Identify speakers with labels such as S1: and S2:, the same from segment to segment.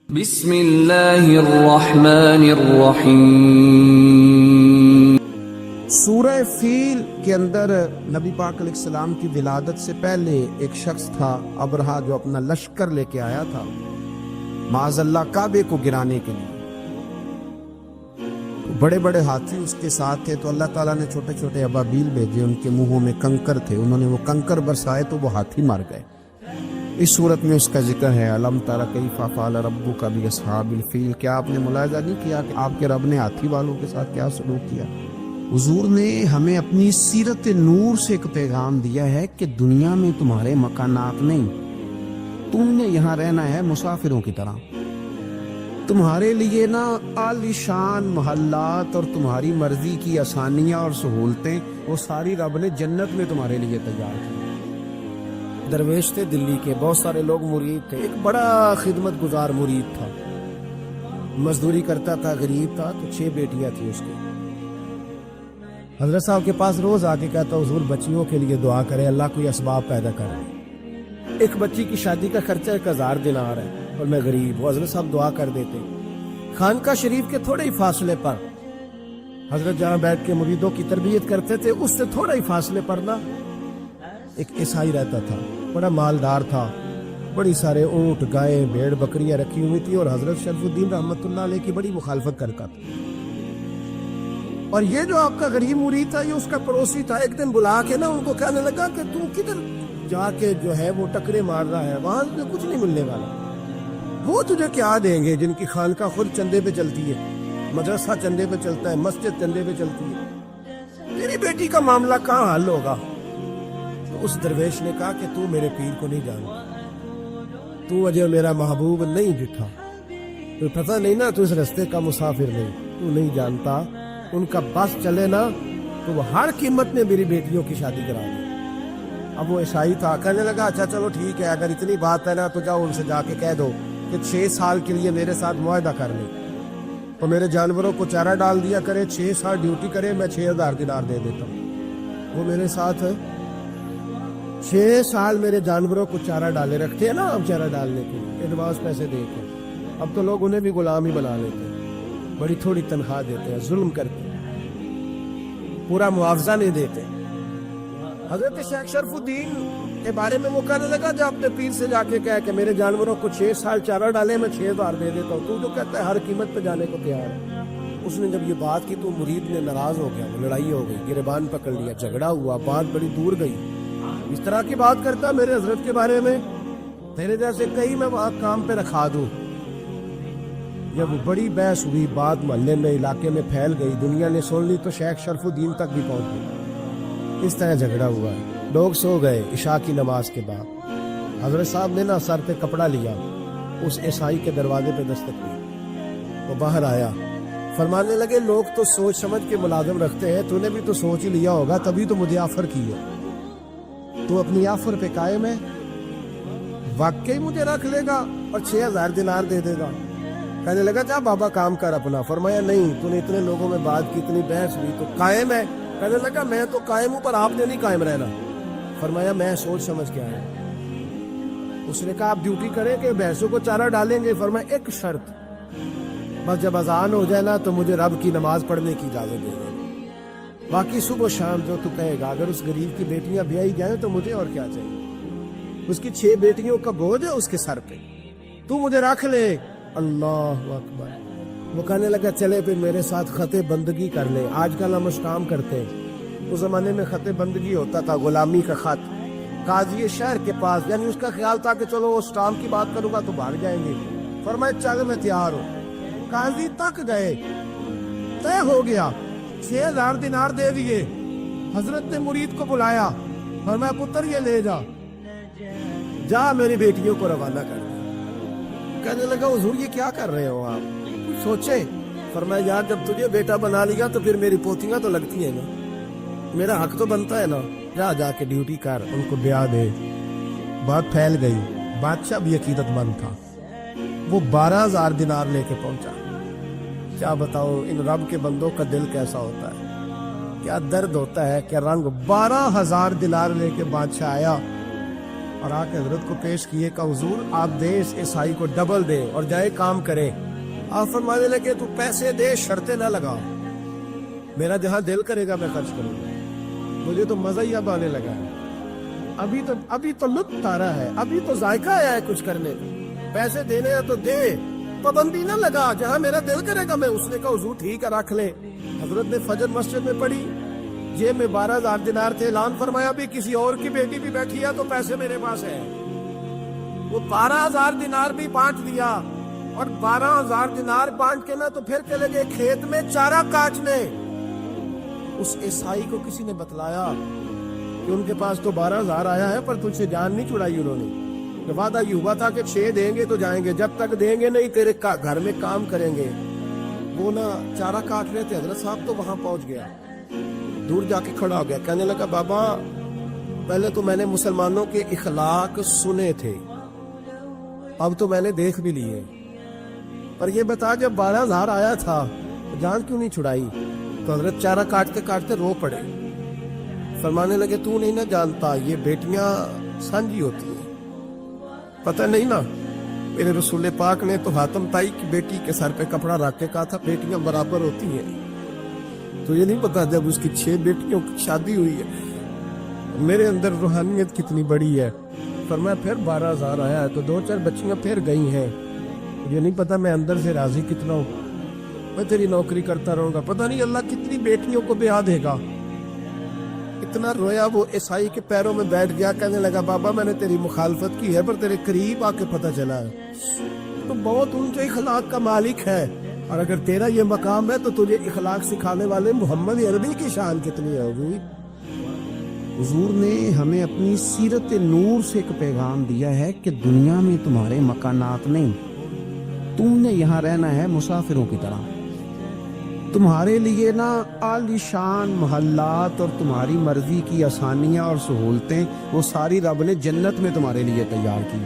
S1: بسم اللہ الرحمن الرحیم۔
S2: سورہ فیل کے اندر نبی پاک علیہ السلام کی ولادت سے پہلے ایک شخص تھا ابرہہ، جو اپنا لشکر لے کے آیا تھا معاذ اللہ کعبے کو گرانے کے لیے۔ بڑے بڑے ہاتھی اس کے ساتھ تھے، تو اللہ تعالیٰ نے چھوٹے چھوٹے ابابیل بھیجے، ان کے منہوں میں کنکر تھے، انہوں نے وہ کنکر برسائے تو وہ ہاتھی مار گئے۔ اس صورت میں اس کا ذکر ہے الم تر کیف فعل ربک باصحاب الفیل۔ کیا آپ نے ملاحظہ نہیں کیا کہ آپ کے رب نے ہاتھی والوں کے ساتھ کیا سلوک کیا؟ حضور نے ہمیں اپنی سیرت نور سے ایک پیغام دیا ہے کہ دنیا میں تمہارے مکانات نہیں، تم نے یہاں رہنا ہے مسافروں کی طرح۔ تمہارے لیے نا عالی شان محلات اور تمہاری مرضی کی آسانیاں اور سہولتیں وہ ساری رب نے جنت میں تمہارے لیے تیار کی۔ درویش تھے دلی کے، بہت سارے لوگ مرید تھے، ایک بڑا خدمت گزار مرید تھا، مزدوری کرتا تھا، غریب تھا، تو 6 بیٹیاں تھیں اس کی۔ حضرت صاحب کے پاس روز آ کے کہتا حضور بچیوں کے لیے دعا کرے، اللہ کوئی اسباب پیدا کرے۔ ایک بچی کی شادی کا خرچہ 1000 دینار ہے اور میں غریب ہوں، حضرت صاحب دعا کر دیتے۔ خانقاہ شریف کے تھوڑے ہی فاصلے پر حضرت جہاں بیٹھ کے مریدوں کی تربیت کرتے تھے، اس سے تھوڑا ہی فاصلے پر نا ایک عیسائی رہتا تھا، بڑا مالدار تھا، بڑی سارے اونٹ، گائے، بھیڑ، بکریاں رکھی ہوئی تھی، اور حضرت شرف الدین رحمت اللہ علیہ کی بڑی مخالفت کرتا تھا۔ اور یہ جو آپ کا غریب مرید تھا، یہ اس کا پڑوسی تھا، ایک دن بلا کے نا ان کو کہنے لگا کہ تو کدھر جا کے جو ہے وہ ٹکرے مار رہا ہے، وہاں سے کچھ نہیں ملنے والا، وہ تجھے کیا دیں گے جن کی خانقاہ خود چندے پہ چلتی ہے، مدرسہ چندے پہ چلتا ہے، مسجد چندے پہ چلتی ہے، تیری بیٹی کا معاملہ کہاں حل ہوگا؟ اس درویش نے کہا کہ تو میرے پیر کو نہیں جانتا، تو اجے میرا محبوب نہیں ڈٹھا، تو پتہ نہیں نا، تو اس رستے کا مسافر نہیں، تو نہیں جانتا، ان کا بس چلے نا تو وہ ہر قیمت میں میری بیٹیوں کی شادی کرا دے۔ اب وہ عیسائی تھا، کہنے لگا اچھا چلو ٹھیک ہے، اگر اتنی بات ہے نا تو جاؤ ان سے جا کے کہہ دو کہ 6 سال کے لیے میرے ساتھ معاہدہ کر لیں، تو میرے جانوروں کو چارہ ڈال دیا کرے، 6 سال ڈیوٹی کرے، میں 6000 دینار دے دیتا ہوں۔ وہ میرے ساتھ 6 سال میرے جانوروں کو چارہ ڈالے، رکھتے ہیں نا اب چارہ ڈالنے کے ایڈوانس پیسے دے کے، اب تو لوگ انہیں بھی غلام ہی بنا لیتے ہیں، بڑی تھوڑی تنخواہ دیتے ہیں، ظلم کرتے ہیں، پورا معاوضہ نہیں دیتے۔ حضرت شیخ شرف الدین کے بارے میں وہ کہنے لگا جب اپنے پیر سے جا کے کہہ کہ میرے جانوروں کو 6 سال چارہ ڈالے، میں 6000 دے دیتا ہوں، تو جو کہتا ہے ہر قیمت پہ جانے کو تیار ہے۔ اس نے جب یہ بات کی تو مرید نے ناراض ہو گیا، وہ لڑائی ہو گئی، گریبان پکڑ لیا، جھگڑا ہوا، بات بڑی دور گئی۔ اس طرح کی بات کرتا میرے حضرت کے بارے میں، تیرے جیسے کئی میں وہاں کام پہ رکھا دوں۔ جب بڑی بحث ہوئی، بات محلے میں، علاقے میں پھیل گئی، دنیا نے سن لی، تو شیخ شرف الدین تک بھی پہنچ گئی۔ اس طرح جھگڑا ہوا، لوگ سو گئے عشاء کی نماز کے بعد۔ حضرت صاحب نے نا سر پہ کپڑا لیا، اس عیسائی کے دروازے پہ دستک دی، وہ باہر آیا، فرمانے لگے لوگ تو سوچ سمجھ کے ملازم رکھتے ہیں، تو نے بھی تو سوچ ہی لیا ہوگا، تبھی تو مجھے آفر کی ہے، تو اپنی آفر پہ قائم ہے، واقعی مجھے رکھ لے گا اور 6000 دینار دے دے گا؟ کہنے لگا جا بابا کام کر اپنا۔ فرمایا نہیں، تو نے اتنے لوگوں میں بات کی، اتنی بحث ہوئی، تو قائم ہے؟ کہنے لگا میں تو قائم ہوں، پر آپ نے نہیں قائم رہنا۔ فرمایا میں سوچ سمجھ کے آیا۔ اس نے کہا آپ ڈیوٹی کریں کہ بھینسوں کو چارہ ڈالیں گے؟ فرمایا ایک شرط، بس جب اذان ہو جائے نا تو مجھے رب کی نماز پڑھنے کی اجازت دے دے، باقی صبح و شام جو تو کہے گا۔ اگر اس غریب کی بیٹیاں بیائی جائیں تو مجھے اور کیا چاہیے؟ اس کی 6 بیٹیوں کا بوجھ ہے اس کے سر پہ، تو مجھے رکھ لے۔ اللہ اکبر۔ وہ کہنے لگا چلے پھر میرے ساتھ خط بندگی کر لے، آج کل ہم کام کرتے ہیں، اس زمانے میں خط بندگی ہوتا تھا، غلامی کا خط، قاضی شہر کے پاس، یعنی اس کا خیال تھا کہ چلو وہ اسٹامپ کی بات کروں گا تو بھاگ جائیں گے۔ فرمایا چل میں تیار ہوں۔ قاضی تک گئے، طے ہو گیا، 6000 دینار دے دیے۔ حضرت نے مرید کو بلایا، فرمایا پتر یہ لے جا، جا میری بیٹیوں کو روانہ کر دے۔ کہنے لگا حضور یہ کیا کر رہے ہو آپ، کچھ سوچے؟ فرمایا یار جب تجھے بیٹا بنا لیا تو پھر میری پوتیاں تو لگتی ہیں نا، میرا حق تو بنتا ہے نا، جا کے ڈیوٹی کر، ان کو بیاہ دے۔ بات پھیل گئی، بادشاہ بھی عقیدت مند تھا، وہ 12000 دینار لے کے پہنچا۔ کیا بتاؤ ان رب کے بندوں کا دل کیسا ہوتا ہے، کیا درد ہوتا ہے، کیا رنگ۔ 12000 دینار لے کے بادشاہ آیا، اور آ کے حضرت کو پیش کیے کہ حضور آپ دے اس عیسائی کو ڈبل دے اور جائے کام کرے. آپ فرمانے لگے تو پیسے دے شرطیں نہ لگا, میرا جہاں دل کرے گا میں خرچ کروں گا. مجھے تو مزہ ہی اب آنے لگا ہے, ابھی تو لطف آ رہا ہے, ابھی تو ذائقہ آیا ہے کچھ کرنے کا. پیسے دینے ہیں تو دے, پابندی نہ لگا, جہاں میرا دل کرے گا میں. اس نے کہا حضور ٹھیک ہے رکھ لے. حضرت نے فجر مسجد میں پڑھی, جیب میں 12,000 دینار تھے. اعلان فرمایا بھی کسی اور کی بیٹی بھی بیٹھی ہے تو پیسے میرے پاس ہے. وہ 12,000 دینار بھی بانٹ دیا, اور 12,000 دینار بانٹ کے نا تو پھر چلے گئے کھیت میں چارہ کاٹنے. اس عیسائی کو کسی نے بتلایا کہ ان کے پاس تو 12,000 آیا ہے, پر تجھ سے جان نہیں چھڑائی انہوں نے. وعدہ یہ ہوا تھا کہ 6 دیں گے تو جائیں گے, جب تک دیں گے نہیں تیرے گھر میں کام کریں گے. وہ نا چارہ کاٹ رہے تھے, حضرت صاحب تو وہاں پہنچ گیا, دور جا کے کھڑا ہو گیا. کہنے لگا بابا پہلے تو میں نے مسلمانوں کے اخلاق سنے تھے, اب تو میں نے دیکھ بھی لیے, پر یہ بتا جب 12,000 آیا تھا جان کیوں نہیں چھڑائی؟ تو حضرت چارہ کاٹتے کاٹتے رو پڑے. فرمانے لگے تو نہیں نہ جانتا, یہ بیٹیاں سانجی ہوتی ہیں, پتہ نہیں نا. میرے رسول پاک نے تو حاتم تائی کی بیٹی کے سر پہ کپڑا رکھ کے کہا تھا بیٹیاں برابر ہوتی ہیں. تو یہ نہیں پتا جب اس کی 6 بیٹیوں کی شادی ہوئی ہے میرے اندر روحانیت کتنی بڑی ہے. فرمایا پھر 12,000 آیا ہے تو 2-4 بچیاں پھر گئی ہیں. یہ نہیں پتا میں اندر سے راضی کتنا ہوں, میں تیری نوکری کرتا رہوں گا, پتہ نہیں اللہ کتنی بیٹیوں کو بیاہ دے گا. اتنا رویا وہ عیسائی کے پیروں میں بیٹھ گیا. کہنے لگا بابا میں نے تیری مخالفت کی ہے, پر تیرے قریب آ کے پتہ چلا ہے تو بہت اونچے اخلاق کا مالک ہے, اور اگر تیرا یہ مقام ہے تو تجھے اخلاق سکھانے والے محمد عربی کی شان کتنی ہے.
S3: حضور نے ہمیں اپنی سیرت نور سے ایک پیغام دیا ہے کہ دنیا میں تمہارے مکانات نہیں, تم نے یہاں رہنا ہے مسافروں کی طرح. تمہارے لیے نا عالی شان محلات اور تمہاری مرضی کی آسانیاں اور سہولتیں وہ ساری رب نے جنت میں تمہارے لیے تیار کی.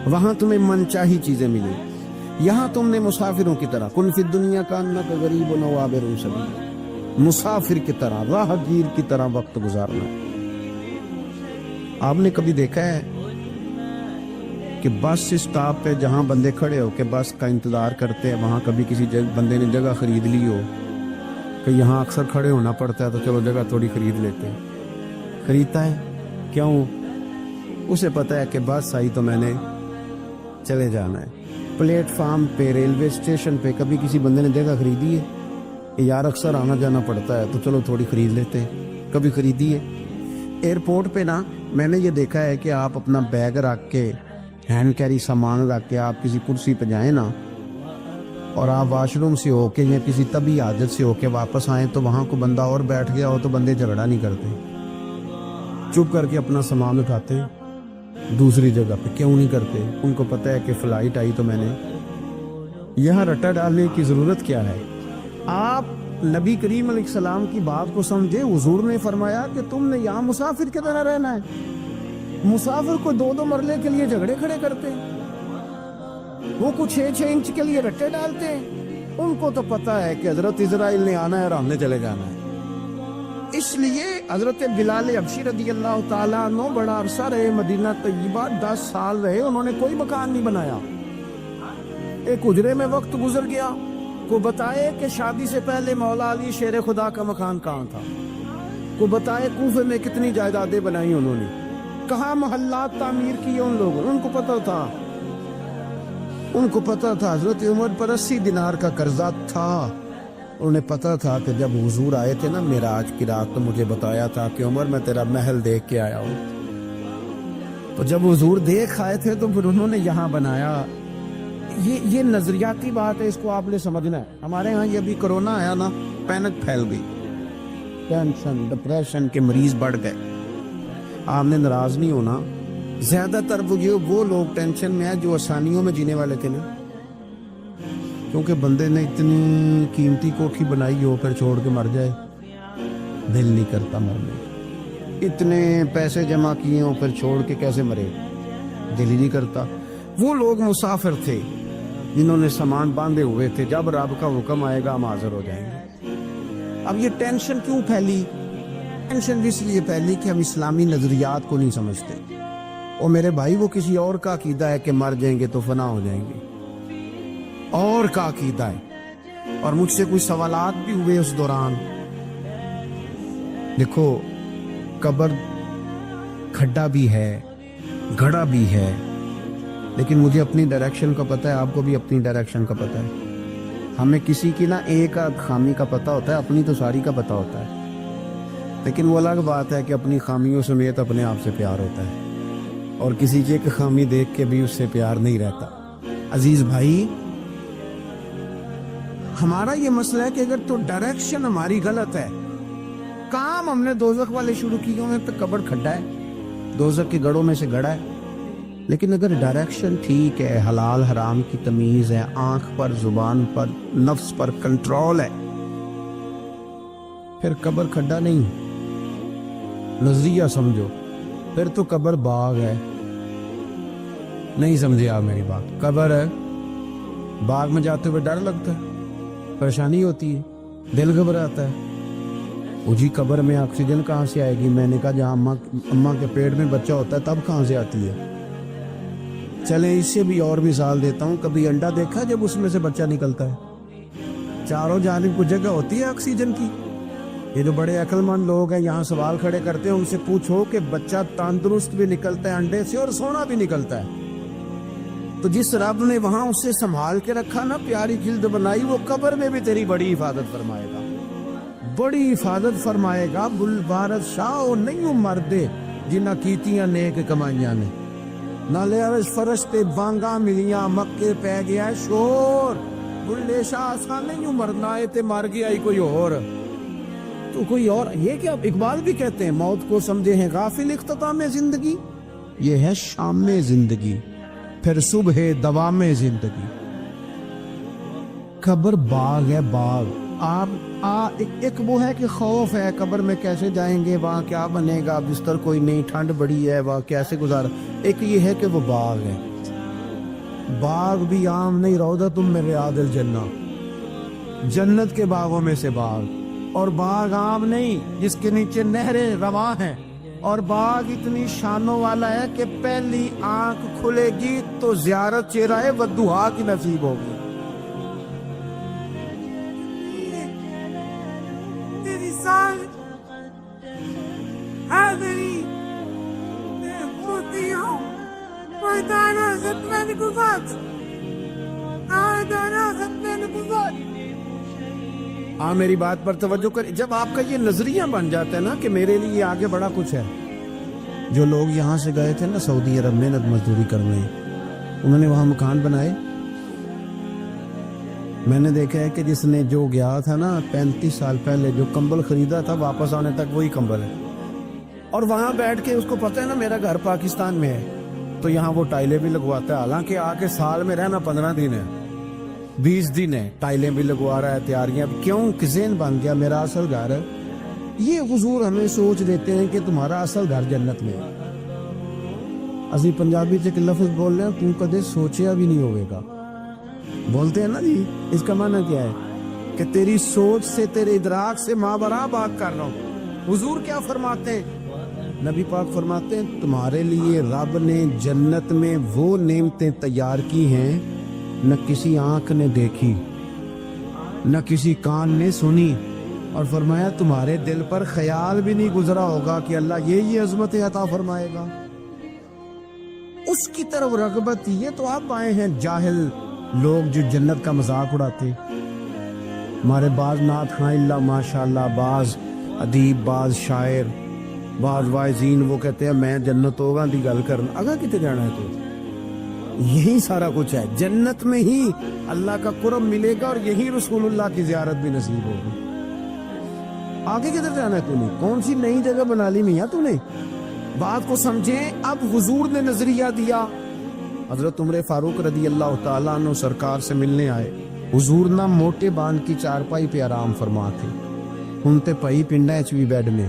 S3: وہاں تمہیں من چاہی چیزیں ملیں. یہاں تم نے مسافروں کی طرح کن فی الدنیا کانک غریب و عابر سبیل, مسافر کی طرح راہگیر کی طرح وقت گزارنا. آپ نے کبھی دیکھا ہے کہ بس اسٹاپ پہ جہاں بندے کھڑے ہو کے بس کا انتظار کرتے ہیں, وہاں کبھی کسی بندے نے جگہ خرید لی ہو کہ یہاں اکثر کھڑے ہونا پڑتا ہے تو چلو جگہ تھوڑی خرید لیتے ہیں. خریدتا ہے کیوں؟ اسے پتہ ہے کہ بس آئی تو میں نے چلے جانا ہے. پلیٹ فارم پہ, ریلوے اسٹیشن پہ کبھی کسی بندے نے جگہ خریدی ہے کہ یار اکثر آنا جانا پڑتا ہے تو چلو تھوڑی خرید لیتے ہیں؟ کبھی خریدی ہے؟ ایئرپورٹ پہ نا میں نے یہ دیکھا ہے کہ آپ اپنا بیگ رکھ کے, ہینڈ کیری سامان رکھ کے آپ کسی کرسی پہ جائیں نا, اور آپ واش روم سے ہو کے یا کسی طبی حاجت سے ہو کے واپس آئیں تو وہاں کو بندہ اور بیٹھ گیا ہو تو بندے جھگڑا نہیں کرتے, چپ کر کے اپنا سامان اٹھاتے ہیں دوسری جگہ پہ. کیوں نہیں کرتے؟ ان کو پتہ ہے کہ فلائٹ آئی تو میں نے یہاں رٹا ڈالنے کی ضرورت کیا ہے. آپ نبی کریم علیہ السلام کی بات کو سمجھے. حضور نے فرمایا کہ تم نے یہاں مسافر کی طرح رہنا ہے. مسافر کو 2-2 مرلے کے لیے جھگڑے کھڑے کرتے ہیں, وہ کچھ 6-6 انچ کے لیے رٹے ڈالتے ہیں. ان کو تو پتا ہے کہ حضرت اسرائیل نے آنا ہے اور ہم نے چلے جانا ہے. اس لیے حضرت بلال حبشی رضی اللہ تعالیٰ عنہ بڑا عرصہ رہے مدینہ طیبہ, 10 سال رہے, انہوں نے کوئی مکان نہیں بنایا. ایک حجرے میں وقت گزر گیا, کو بتائے کہ شادی سے پہلے مولا علی شیر خدا کا مکان کہاں تھا, کو بتائے کوفے میں کتنی جائیدادیں بنائی انہوں نے, کہاں محلات تعمیر کیے ان لوگوں نے. ان کو پتا تھا حضرت عمر پر 80 دینار کا قرضہ تھا. انہیں پتا تھا کہ جب حضور آئے تھے نا معراج کی رات تو مجھے بتایا تھا کہ عمر میں تیرا محل دیکھ کے آیا ہوں. تو جب حضور دیکھ آئے تھے تو پھر انہوں نے یہاں بنایا. یہ نظریاتی بات ہے, اس کو آپ نے سمجھنا ہے. ہمارے ہاں یہ ابھی کرونا آیا نا, پینک پھیل گئی, ٹینشن ڈپریشن کے مریض بڑھ گئے. آپ نے ناراض نہیں ہونا, زیادہ تر وہ لوگ ٹینشن میں ہیں جو آسانیوں میں جینے والے تھے نا, کیونکہ بندے نے اتنی قیمتی کوٹھی بنائی ہو پھر چھوڑ کے مر جائے, دل نہیں کرتا مرنے. اتنے پیسے جمع کیے ہوں پھر چھوڑ کے کیسے مرے, دل ہی نہیں کرتا. وہ لوگ مسافر تھے جنہوں نے سامان باندھے ہوئے تھے, جب رب کا حکم آئے گا ہم حاضر ہو جائیں گے. اب یہ ٹینشن کیوں پھیلی؟ ٹینشن اس لیے پہلی کہ ہم اسلامی نظریات کو نہیں سمجھتے. اور میرے بھائی وہ کسی اور کا عقیدہ ہے کہ مر جائیں گے تو فنا ہو جائیں گے, اور کا عقیدہ ہے. اور مجھ سے کچھ سوالات بھی ہوئے اس دوران. دیکھو قبر کھڈا بھی ہے, گھڑا بھی ہے, لیکن مجھے اپنی ڈائریکشن کا پتہ ہے, آپ کو بھی اپنی ڈائریکشن کا پتہ ہے. ہمیں کسی کی نہ ایک خامی کا پتہ ہوتا ہے, اپنی تو ساری کا پتہ ہوتا ہے. لیکن وہ الگ بات ہے کہ اپنی خامیوں سمیت اپنے آپ سے پیار ہوتا ہے, اور کسی کی ایک خامی دیکھ کے بھی اس سے پیار نہیں رہتا. عزیز بھائی, ہمارا یہ مسئلہ ہے کہ اگر تو ڈائریکشن ہماری غلط ہے, کام ہم نے دوزخ والے شروع کیے ہوئے تو قبر کھڈا ہے, دوزخ کے گڑھوں میں سے گڑا ہے. لیکن اگر ڈائریکشن ٹھیک ہے, حلال حرام کی تمیز ہے, آنکھ پر, زبان پر, نفس پر کنٹرول ہے, پھر قبر کھڈا نہیں. نظریہ سمجھو, پھر تو قبر باغ ہے. نہیں سمجھے آپ میری بات؟ قبر ہے, باغ میں جاتے ہوئے ڈر لگتا ہے, پریشانی ہوتی ہے, دل گھبراتا ہے. وہ جی قبر میں آکسیجن کہاں سے آئے گی؟ میں نے کہا جہاں اماں کے پیٹ میں بچہ ہوتا ہے تب کہاں سے آتی ہے؟ چلیں اس سے بھی اور مثال دیتا ہوں. کبھی انڈا دیکھا جب اس میں سے بچہ نکلتا ہے؟ چاروں جانب کو جگہ ہوتی ہے آکسیجن کی. یہ جو بڑے عقل مند لوگ ہیں یہاں سوال کھڑے کرتے ہیں, ان سے پوچھو کہ بچہ تندرست بھی نکلتا ہے انڈے سے اور سونا بھی نکلتا ہے. تو جس رب نے وہاں اسے سنبھال کے رکھا نا, پیاری جلد بنائی, وہ قبر میں بھی تیری بڑی حفاظت فرمائے گا, بڑی حفاظت فرمائے گا. بلبارت شاہ نہیں مردے جنہ کیتیاں نیک کمائیاں نے, نالے عرش فرشتے بانگا ملیاں, مکے پہ گیا شور. بلے شاہ آسان نہیں مرنا ہے تے مر گیا ہی کوئی اور. تو کوئی اور, یہ کیا اقبال بھی کہتے ہیں, موت کو سمجھے ہیں غافل اختتام زندگی, یہ ہے شام زندگی, پھر صبح دوام زندگی. قبر باغ ہے, باغ. آپ ایک وہ ہے کہ خوف ہے قبر میں کیسے جائیں گے, وہاں کیا بنے گا, بستر کوئی نہیں, ٹھنڈ بڑی ہے, وہاں کیسے گزارا. ایک یہ ہے کہ وہ باغ ہے. باغ بھی عام نہیں, روضۃ من ریاض الجنہ, جنت کے باغوں میں سے باغ. اور باغ عام نہیں جس کے نیچے نہریں رواں ہیں, اور باغ اتنی شانوں والا ہے کہ پہلی آنکھ کھلے گی تو زیارت چہرہ ودھا کی نصیب ہوگی. میری بات پر توجہ کر. جب آپ کا یہ نظریہ بن جاتا ہے نا کہ میرے لیے آگے بڑا کچھ ہے. جو لوگ یہاں سے گئے تھے نا سعودی عرب محنت مزدوری کرنے, انہوں نے وہاں مکان بنائے. میں نے دیکھا ہے کہ جس نے جو گیا تھا نا 35 سال پہلے, جو کمبل خریدا تھا واپس آنے تک وہی کمبل ہے. اور وہاں بیٹھ کے اس کو پتہ ہے نا میرا گھر پاکستان میں ہے, تو یہاں وہ ٹائلیں بھی لگواتا ہے. حالانکہ آ کے سال میں رہنا 15 دن ہے, 20 دن ہے, ٹائلیں بھی لگوا رہا ہے, تیاریاں بھی. کیوں؟ کہ ذہن بن گیا میرا اصل گھر ہے. یہ حضور ہمیں سوچ دیتے ہیں کہ تمہارا اصل گھر جنت میں ہے. اسی پنجابی سے ایک لفظ بول رہے ہیں, تم کدے سوچیا بھی نہیں ہوئے گا, بولتے ہیں نا جی. اس کا معنی کیا ہے؟ کہ تیری سوچ سے, تیرے ادراک سے مابرا بات کر رہا ہوں. حضور کیا فرماتے ہیں؟ نبی پاک فرماتے ہیں تمہارے لیے رب نے جنت میں وہ نعمتیں تیار کی ہیں نہ کسی آنکھ نے دیکھی, نہ کسی کان نے سنی. اور فرمایا تمہارے دل پر خیال بھی نہیں گزرا ہوگا کہ اللہ یہ عظمت عطا فرمائے گا. اس کی طرف رغبت. یہ تو آپ آئے ہیں جاہل لوگ جو جنت کا مذاق اڑاتے. ہمارے بعض نعت خواں اللہ ماشاءاللہ, بعض ادیب, بعض شاعر, بعض واعظین وہ کہتے ہیں میں جنت ہوگا دی گل کرنا. اگا کتے جانا ہے تو یہی سارا کچھ ہے. جنت میں ہی اللہ کا قرب ملے گا اور یہی رسول اللہ کی زیارت بھی نصیب ہوگی. آگے کدھر جانا ہے تو نے؟ کون سی نئی جگہ بنا لی میاں تو نے؟ بات کو سمجھیں. اب حضور نے نظریہ دیا. حضرت عمر فاروق رضی اللہ تعالیٰ عنہ سرکار سے ملنے آئے. حضور نہ موٹے باندھ کی چارپائی پہ آرام فرما تھے. ہن تے پئی پنڈا چ بھی بیڈ میں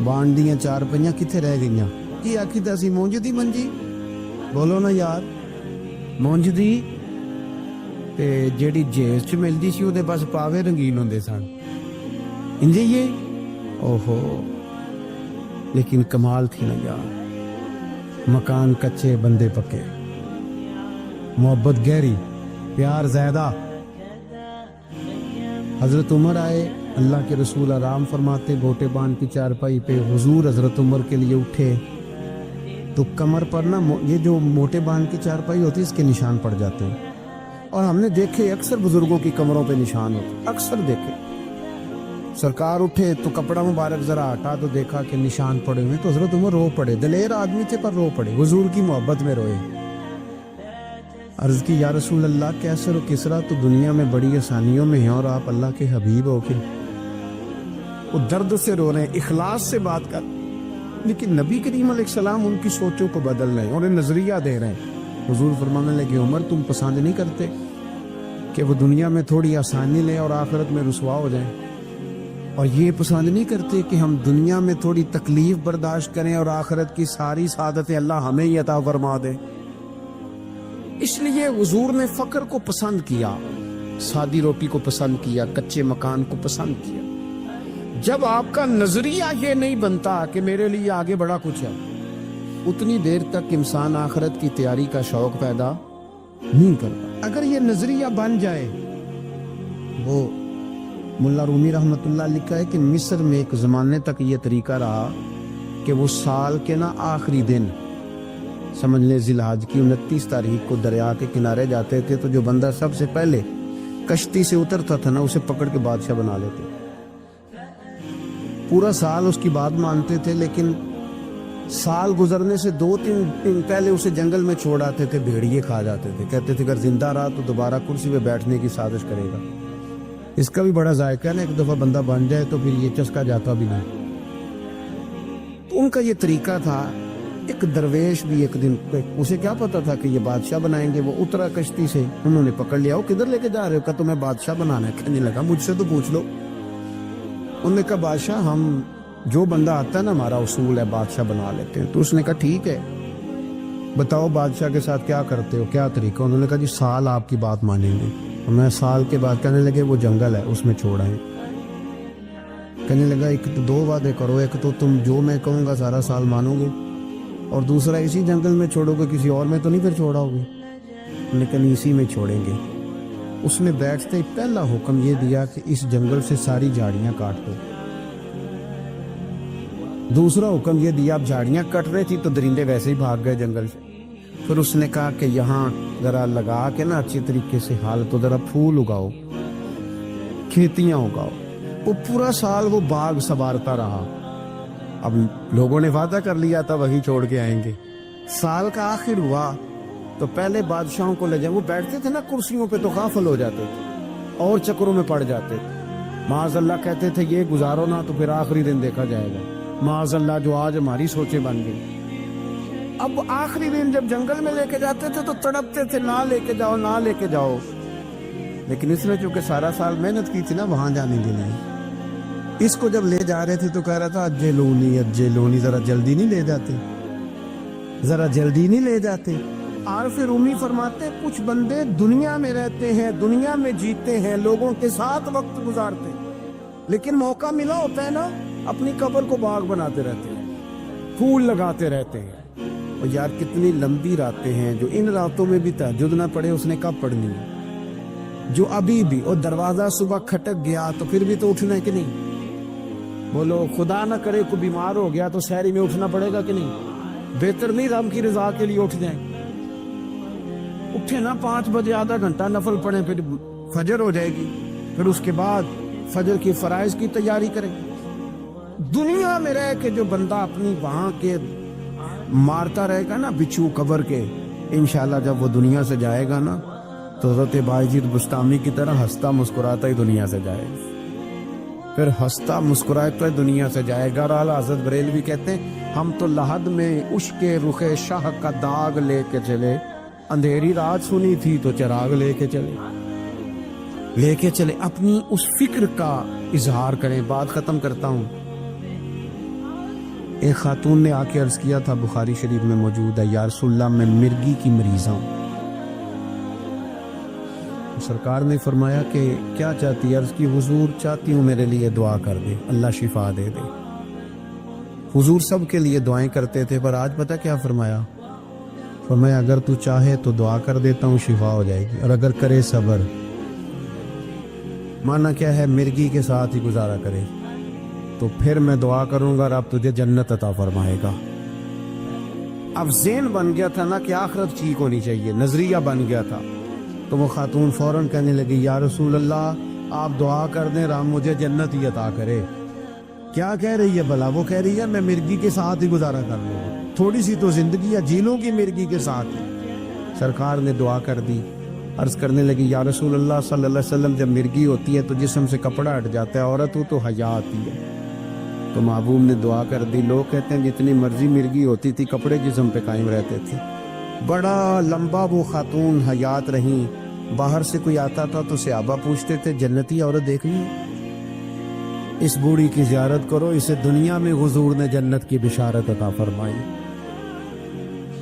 S3: باندھ دیاں چارپائیاں کتنے رہ گئیاں. کی آخی سی مونج دی منجی, بولو نا یار. مونج دی تے جیڑی جیز چ ملدی سی وہ بس پاوے رنگین ہوندے سن. انجے یہ اوہو، لیکن کمال تھی نا یار، مکان کچے بندے پکے، محبت گہری، پیار زیادہ۔ حضرت عمر آئے، اللہ کے رسول آرام فرماتے گھوٹے باندھ کی چارپائی پہ، حضور حضرت عمر کے لیے اٹھے تو کمر پر نا یہ جو موٹے باندھ کی چارپائی ہوتی ہے اس کے نشان پڑ جاتے ہیں، اور ہم نے دیکھے اکثر بزرگوں کی کمروں پہ نشان ہوتے، اکثر دیکھے۔ سرکار اٹھے تو کپڑا مبارک ذرا ہٹا تو دیکھا کہ نشان پڑے ہوئے، تو حضرت عمر رو پڑے، دلیر آدمی تھے پر رو پڑے، حضور کی محبت میں روئے۔ عرض کی یا رسول اللہ، کیسر و کسرا تو دنیا میں بڑی آسانیوں میں ہیں اور آپ اللہ کے حبیب ہو کے؟ وہ درد سے رو رہے ہیں، اخلاص سے بات کر، لیکن نبی کریم علیہ السلام ان کی سوچوں کو بدل رہے ہیں، انہیں نظریہ دے رہے ہیں۔ حضور فرمانے لگے عمر تم پسند نہیں کرتے کہ وہ دنیا میں تھوڑی آسانی لیں اور آخرت میں رسوا ہو جائیں، اور یہ پسند نہیں کرتے کہ ہم دنیا میں تھوڑی تکلیف برداشت کریں اور آخرت کی ساری سعادتیں اللہ ہمیں ہی عطا فرما دے؟ اس لیے حضور نے فقر کو پسند کیا، سادی روٹی کو پسند کیا، کچے مکان کو پسند کیا۔ جب آپ کا نظریہ یہ نہیں بنتا کہ میرے لیے آگے بڑا کچھ ہے، اتنی دیر تک انسان آخرت کی تیاری کا شوق پیدا نہیں کرتا۔ اگر یہ نظریہ بن جائے، وہ ملا رومی رحمت اللہ لکھا ہے کہ مصر میں ایک زمانے تک یہ طریقہ رہا کہ وہ سال کے نا آخری دن، سمجھ لیں ذی الحج کی 29 تاریخ کو دریا کے کنارے جاتے تھے، تو جو بندہ سب سے پہلے کشتی سے اترتا تھا نا اسے پکڑ کے بادشاہ بنا لیتے۔ پورا سال اس کی بات مانتے تھے، لیکن سال گزرنے سے 2-3 دن پہلے اسے جنگل میں چھوڑ آتے تھے، بھیڑیے کھا جاتے تھے، کہتے تھے اگر زندہ رہا تو دوبارہ کرسی پہ بیٹھنے کی سازش کرے گا۔ اس کا بھی بڑا ذائقہ ہے نا، ایک دفعہ بندہ بن جائے تو پھر یہ چسکا جاتا بھی نہیں۔ تو ان کا یہ طریقہ تھا۔ ایک درویش بھی ایک دن، اسے کیا پتا تھا کہ یہ بادشاہ بنائیں گے، وہ اترا کشتی سے، انہوں نے پکڑ لیا، وہ کدھر لے کے جا رہے ہو؟ کہا تمہیں بادشاہ بنانا ہے۔ کہنے لگا مجھ سے تو پوچھ لو۔ انہوں نے کہا بادشاہ ہم جو بندہ آتا ہے نا ہمارا اصول ہے بادشاہ بنا لیتے ہیں۔ تو اس نے کہا ٹھیک ہے، بتاؤ بادشاہ کے ساتھ کیا کرتے ہو، کیا طریقہ؟ انہوں نے کہا جی سال آپ کی بات مانیں گے۔ میں سال کے بعد کہنے لگے وہ جنگل ہے اس میں چھوڑائیں۔ کہنے لگا ایک تو 2 وعدے کرو، ایک تو تم جو میں کہوں گا سارا سال مانو گے، اور دوسرا اسی جنگل میں چھوڑو گے، کسی اور میں تو نہیں پھر چھوڑاؤ گے؟ لیکن اسی میں چھوڑیں گے۔ اس نے بیٹھتے ہی پہلا حکم یہ دیا کہ اس جنگل سے ساری جھاڑیاں کاٹ دو۔ دوسرا حکم یہ دیا، اب جھاڑیاں کٹ رہی تھی تو درندے ویسے ہی بھاگ گئے جنگل سے۔ پھر اس نے کہا کہ یہاں ذرا لگا کے نا اچھی طریقے سے حال تو ذرا پھول اگاؤ، کھیتیاں اگاؤ۔ وہ پورا سال وہ باغ سنوارتا رہا۔ اب لوگوں نے وعدہ کر لیا تھا وہی چھوڑ کے آئیں گے۔ سال کا آخر ہوا تو پہلے بادشاہوں کو لے جائیں، وہ بیٹھتے تھے نا کرسیوں پہ تو غافل ہو جاتے تھے اور چکروں میں پڑ جاتے تھے۔ معاذ اللہ کہتے تھے یہ گزارو نا تو پھر آخری دن دیکھا جائے گا۔ معاذ اللہ جو آج ہماری سوچیں بن گئی۔ اب آخری دن جب جنگل میں لے کے جاتے تھے تو تڑپتے تھے، نہ لے کے جاؤ نہ لے کے جاؤ، لیکن اس نے چونکہ سارا سال محنت کی تھی نا وہاں جانے کے لیے، اس کو جب لے جا رہے تھے تو کہہ رہا تھا اجلونی، ذرا جلدی نہیں لے جاتے، ذرا جلدی نہیں لے جاتے۔ عارف رومی فرماتے کچھ بندے دنیا میں رہتے ہیں، دنیا میں جیتے ہیں، لوگوں کے ساتھ وقت گزارتے ہیں، لیکن موقع ملا ہوتا ہے نا اپنی قبر کو باغ بناتے رہتے ہیں، پھول لگاتے رہتے ہیں۔ اور یار کتنی لمبی راتیں ہیں، جو ان راتوں میں بھی تہجد نہ پڑھے اس نے کب پڑھنی ہے؟ جو ابھی بھی، اور دروازہ صبح کھٹک گیا تو پھر بھی تو اٹھنا ہے کہ نہیں؟ بولو خدا نہ کرے کوئی بیمار ہو گیا تو سحری میں اٹھنا پڑے گا کہ نہیں؟ بہتر نہیں رب کی رضا کے لیے اٹھ جائیں؟ اٹھے نا 5 بجے، آدھا گھنٹہ نفل پڑھیں، پھر فجر ہو جائے گی، پھر اس کے بعد فجر کی فرائض کی تیاری کریں۔ دنیا میں رہ کے جو بندہ اپنی وہاں کے مارتا رہے گا نا بچھو قبر کے، انشاءاللہ جب وہ دنیا سے جائے گا نا تو حضرت باجید بستامی کی طرح ہنستا مسکراتا ہی دنیا سے جائے گا، پھر ہنستا مسکراتا ہی دنیا سے جائے گا۔ اور اعلیٰ حضرت بریلوی کہتے ہیں ہم تو لحد میں عشق رخ شاہ کا داغ لے کے چلے، اندھیری رات سنی تھی تو چراغ لے کے چلے، اپنی اس فکر کا اظہار کریں۔ بات ختم کرتا ہوں۔ ایک خاتون نے آ کے عرض کیا تھا، بخاری شریف میں موجود ہے، یا رسول اللہ میں مرگی کی مریض ہوں، سرکار نے فرمایا کہ کیا چاہتی ہے؟ عرض کی حضور چاہتی ہوں میرے لیے دعا کر دے، اللہ شفا دے دے۔ حضور سب کے لیے دعائیں کرتے تھے، پر آج پتہ کیا فرمایا؟ فرمایا اگر تو چاہے تو دعا کر دیتا ہوں، شفا ہو جائے گی، اور اگر کرے صبر، مانا کیا ہے؟ مرگی کے ساتھ ہی گزارا کرے، تو پھر میں دعا کروں گا رب تجھے جنت عطا فرمائے گا۔ اب ذہن بن گیا تھا نا کہ آخرت ٹھیک ہونی چاہیے، نظریہ بن گیا تھا، تو وہ خاتون فوراً کہنے لگی یا رسول اللہ آپ دعا کر دیں رب مجھے جنت ہی عطا کرے۔ کیا کہہ رہی ہے بھلا؟ وہ کہہ رہی ہے میں مرگی کے ساتھ ہی گزارا کر لوں گا، تھوڑی سی تو زندگی ہے، جی لوں گی مرگی کے ساتھ۔ سرکار نے دعا کر دی، عرض کرنے لگی یا رسول اللہ صلی اللہ علیہ وسلم جب مرگی ہوتی ہے تو جسم سے کپڑا ہٹ جاتا ہے، عورت ہو تو حیا آتی ہے۔ تو محبوب نے دعا کر دی۔ لوگ کہتے ہیں جتنی مرضی مرگی ہوتی تھی کپڑے جسم پہ قائم رہتے تھے۔ بڑا لمبا وہ خاتون حیات رہیں، باہر سے کوئی آتا تھا تو صحابہ پوچھتے تھے جنتی عورت دیکھنی ہے؟ اس بوڑھی کی زیارت کرو، اسے دنیا میں حضور نے جنت کی بشارت عطا فرمائی۔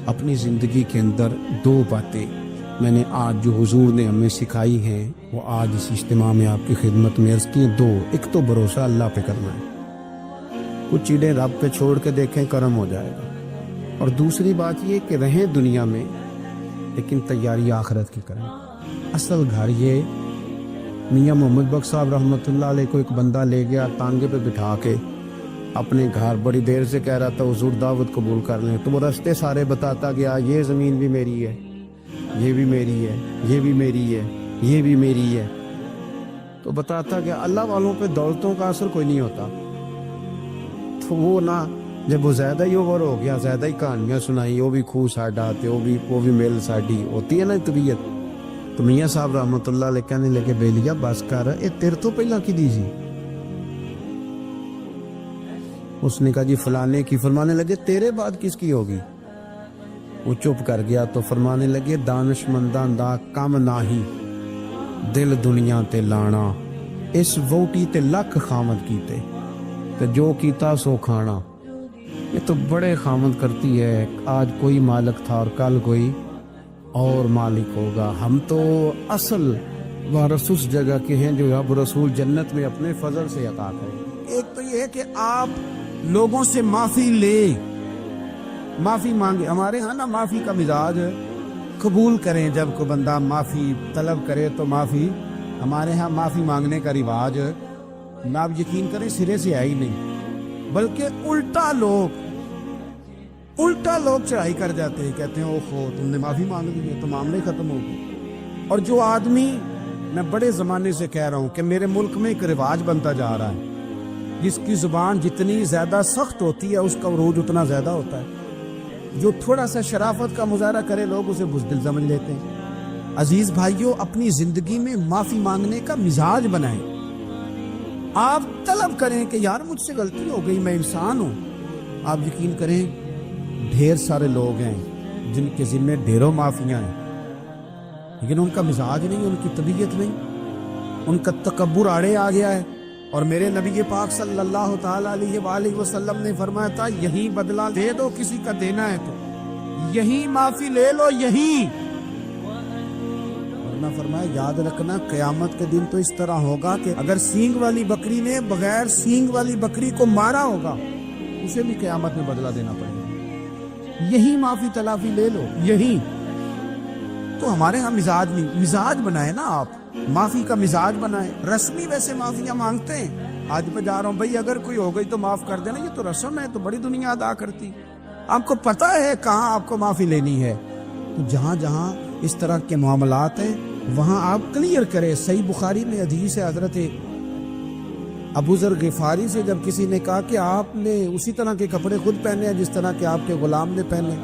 S3: اپنی زندگی کے اندر دو باتیں میں نے آج جو حضور نے ہمیں سکھائی ہیں وہ آج اس اجتماع میں آپ کی خدمت میں عرض کی۔ دو، ایک تو بھروسہ اللہ پہ کرنا ہے، کچھ چیزیں رب پہ چھوڑ کے دیکھیں کرم ہو جائے گا، اور دوسری بات یہ کہ رہیں دنیا میں لیکن تیاری آخرت کی کریں۔ اصل گھر یہ میاں محمد بخش صاحب رحمۃ اللہ علیہ کو ایک بندہ لے گیا ٹانگے پہ بٹھا کے اپنے گھر، بڑی دیر سے کہہ رہا تھا حضور دعوت قبول کر لیں، تو وہ رستے سارے بتاتا گیا، یہ زمین بھی میری ہے، یہ بھی میری ہے، یہ بھی میری ہے، یہ بھی میری ہے، تو بتاتا گیا۔ اللہ والوں پہ دولتوں کا اثر کوئی نہیں ہوتا، تو وہ نا جب وہ زیادہ ہی اوور ہو گیا، زیادہ ہی کہانیاں سنائی، وہ بھی خوہ ساڈا تے وہ بھی میل ساڈی، ہوتی ہے نا طبیعت، تو میاں صاحب رحمۃ اللہ علیہ کہنے لگے بیلیا بس کر، اے تیرے تو پہلا کی دی سی؟ اس نے کہا جی فلانے کی۔ فرمانے لگے تیرے بعد کس کی ہوگی؟ وہ چپ کر گیا، تو فرمانے لگے دانش منداں دا کم ناہی، دل دنیا تے لانا، اس ووٹی تے لکھ خامد کیتے تے جو کیتا سو کھانا۔ یہ تو بڑے خامد کرتی ہے، آج کوئی مالک تھا اور کل کوئی اور مالک ہوگا۔ ہم تو اصل وارث اس جگہ کے ہیں جو رب رسول جنت میں اپنے فضل سے عطا کریں۔ ایک تو یہ ہے کہ آپ لوگوں سے معافی لے، معافی مانگے۔ ہمارے ہاں نا معافی کا مزاج قبول کریں، جب کوئی بندہ معافی طلب کرے تو معافی، ہمارے ہاں معافی مانگنے کا رواج نہ آپ یقین کریں سرے سے ہے ہی نہیں، بلکہ الٹا لوگ چڑھائی کر جاتے ہیں، کہتے ہیں اوہو تم نے معافی مانگ لی ہے تو معاملے ختم ہو گئے۔ اور جو آدمی، میں بڑے زمانے سے کہہ رہا ہوں کہ میرے ملک میں ایک رواج بنتا جا رہا ہے، جس کی زبان جتنی زیادہ سخت ہوتی ہے اس کا عروج اتنا زیادہ ہوتا ہے۔ جو تھوڑا سا شرافت کا مظاہرہ کرے لوگ اسے بزدل سمجھ لیتے ہیں۔ عزیز بھائیوں، اپنی زندگی میں معافی مانگنے کا مزاج بنائیں۔ آپ طلب کریں کہ یار مجھ سے غلطی ہو گئی، میں انسان ہوں۔ آپ یقین کریں ڈھیر سارے لوگ ہیں جن کے ذمہ ڈھیروں معافیاں ہیں، لیکن ان کا مزاج نہیں، ان کی طبیعت نہیں، ان کا تکبر آڑے آ گیا ہے۔ اور میرے نبی پاک صلی اللہ تعالی علیہ وآلہ وسلم نے فرمایا تھا یہی بدلہ دے دو کسی کا دینا ہے تو، یہی معافی لے لو، یہی۔ ورنہ فرمایا یاد رکھنا قیامت کے دن تو اس طرح ہوگا کہ اگر سینگ والی بکری نے بغیر سینگ والی بکری کو مارا ہوگا اسے بھی قیامت میں بدلہ دینا پڑے گا۔ یہی معافی تلافی لے لو، یہی۔ تو ہمارے ہاں مزاج نہیں، مزاج بنائے نا آپ، معافی کا مزاج بنائے۔ رسمی ویسے معافیاں مانگتے ہیں، آج میں جا رہا ہوں بھائی اگر کوئی ہو گئی تو معاف کر دینا، یہ تو رسم ہے، تو بڑی دنیا ادا کرتی۔ آپ کو پتہ ہے کہاں آپ کو معافی لینی ہے، تو جہاں جہاں اس طرح کے معاملات ہیں وہاں آپ کلیئر کریں۔ صحیح بخاری میں حدیث ہے حضرت ابو ذر غفاری سے، جب کسی نے کہا کہ آپ نے اسی طرح کے کپڑے خود پہنے ہیں جس طرح کے آپ کے غلام نے پہنے،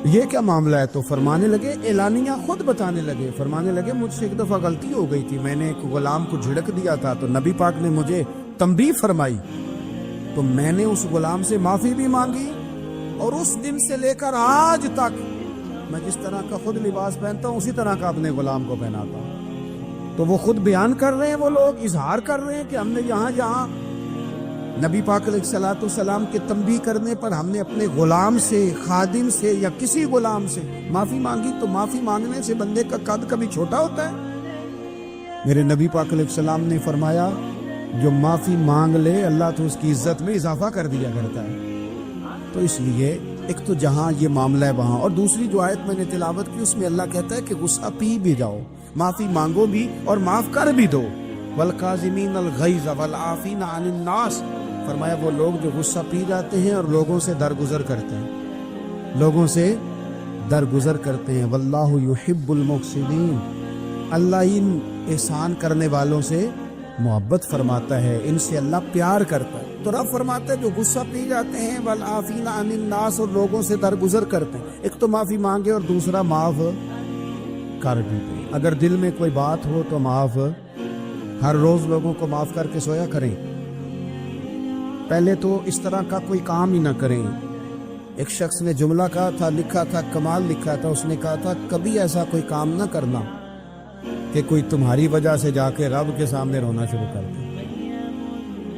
S3: یہ کیا معاملہ ہے؟ تو فرمانے لگے، اعلانیہ خود بتانے لگے، فرمانے لگے مجھ سے ایک دفعہ غلطی ہو گئی تھی، میں نے ایک غلام کو جھڑک دیا تھا تو نبی پاک نے مجھے تنبیہ فرمائی، تو میں نے اس غلام سے معافی بھی مانگی، اور اس دن سے لے کر آج تک میں جس طرح کا خود لباس پہنتا ہوں اسی طرح کا اپنے غلام کو پہناتا ہوں۔ تو وہ خود بیان کر رہے ہیں، وہ لوگ اظہار کر رہے ہیں کہ ہم نے یہاں
S2: نبی پاک علیہ الصلوۃ والسلام کے تنبیہ کرنے پر ہم نے اپنے غلام سے، خادم سے یا کسی غلام سے معافی مانگی تو معافی مانگنے سے بندے کا قد کبھی چھوٹا ہوتا ہے؟ میرے نبی پاک علیہ السلام نے فرمایا جو معافی مانگ لے اللہ تو اس کی عزت میں اضافہ کر دیا کرتا ہے۔ تو اس لیے ایک تو جہاں یہ معاملہ ہے وہاں، اور دوسری جو آیت میں نے تلاوت کی اس میں اللہ کہتا ہے کہ غصہ پی بھی جاؤ، معافی مانگو بھی اور معاف کر بھی دو۔ والکاظمین الغیظ والعافین عن الناس، فرمایا وہ لوگ جو غصہ پی جاتے ہیں اور لوگوں سے درگزر کرتے ہیں، لوگوں سے درگزر کرتے ہیں۔ واللہ یحب المحسنین، اللہ ان احسان کرنے والوں سے محبت فرماتا ہے، ان سے اللہ پیار کرتا ہے۔ تو رب فرماتا ہے جو غصہ پی جاتے ہیں والعافین عن الناس، اور لوگوں سے درگزر کرتے ہیں، ایک تو معافی مانگے اور دوسرا معاف کر بھی دے۔ اگر دل میں کوئی بات ہو تو معاف، ہر روز لوگوں کو معاف کر کے سویا کریں، پہلے تو اس طرح کا کوئی کام ہی نہ کریں۔ ایک شخص نے جملہ کہا تھا، لکھا تھا، کمال لکھا تھا، اس نے کہا تھا کبھی ایسا کوئی کام نہ کرنا کہ کوئی تمہاری وجہ سے جا کے رب کے سامنے رونا شروع کر دے،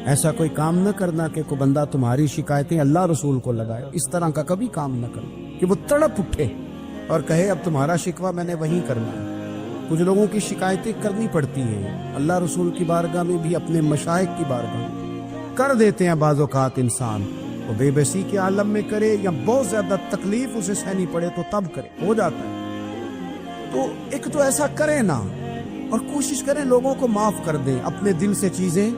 S2: ایسا کوئی کام نہ کرنا کہ کوئی بندہ تمہاری شکایتیں اللہ رسول کو لگائے، اس طرح کا کبھی کام نہ کرنا کہ وہ تڑپ اٹھے اور کہے اب تمہارا شکوہ میں نے وہیں کرنا ہے۔ کچھ لوگوں کی شکایتیں کرنی پڑتی ہیں، اللہ رسول کی بارگاہ میں بھی، اپنے مشائخ کی بارگاہ میں کر دیتے ہیں بعض اوقات، انسان وہ بے بسی کے عالم میں کرے یا بہت زیادہ تکلیف اسے سہنی پڑے تو تب کرے، ہو جاتا ہے۔ تو ایک تو ایسا کرے نا، اور کوشش کریں لوگوں کو معاف کر دیں، اپنے دل سے چیزیں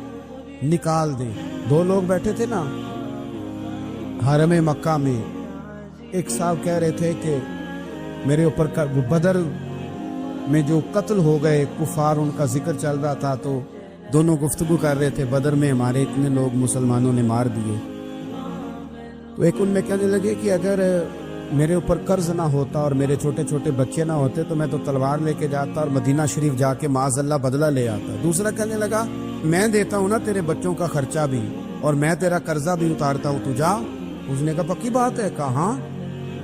S2: نکال دیں۔ دو لوگ بیٹھے تھے نا حرم مکہ میں، ایک صاحب کہہ رہے تھے کہ میرے اوپر بدر میں جو قتل ہو گئے کفار، ان کا ذکر چل رہا تھا، تو دونوں گفتگو کر رہے تھے بدر میں ہمارے اتنے لوگ مسلمانوں نے مار دیے۔ تو ایک ان میں کہنے لگے کہ اگر میرے اوپر قرض نہ ہوتا اور میرے چھوٹے چھوٹے بچے نہ ہوتے تو میں تو تلوار لے کے جاتا اور مدینہ شریف جا کے معاذ اللہ بدلہ لے آتا۔ دوسرا کہنے لگا میں دیتا ہوں نا تیرے بچوں کا خرچہ بھی اور میں تیرا قرضہ بھی اتارتا ہوں، تو جا۔ اس نے کہا پکی بات ہے؟ کہا ہاں،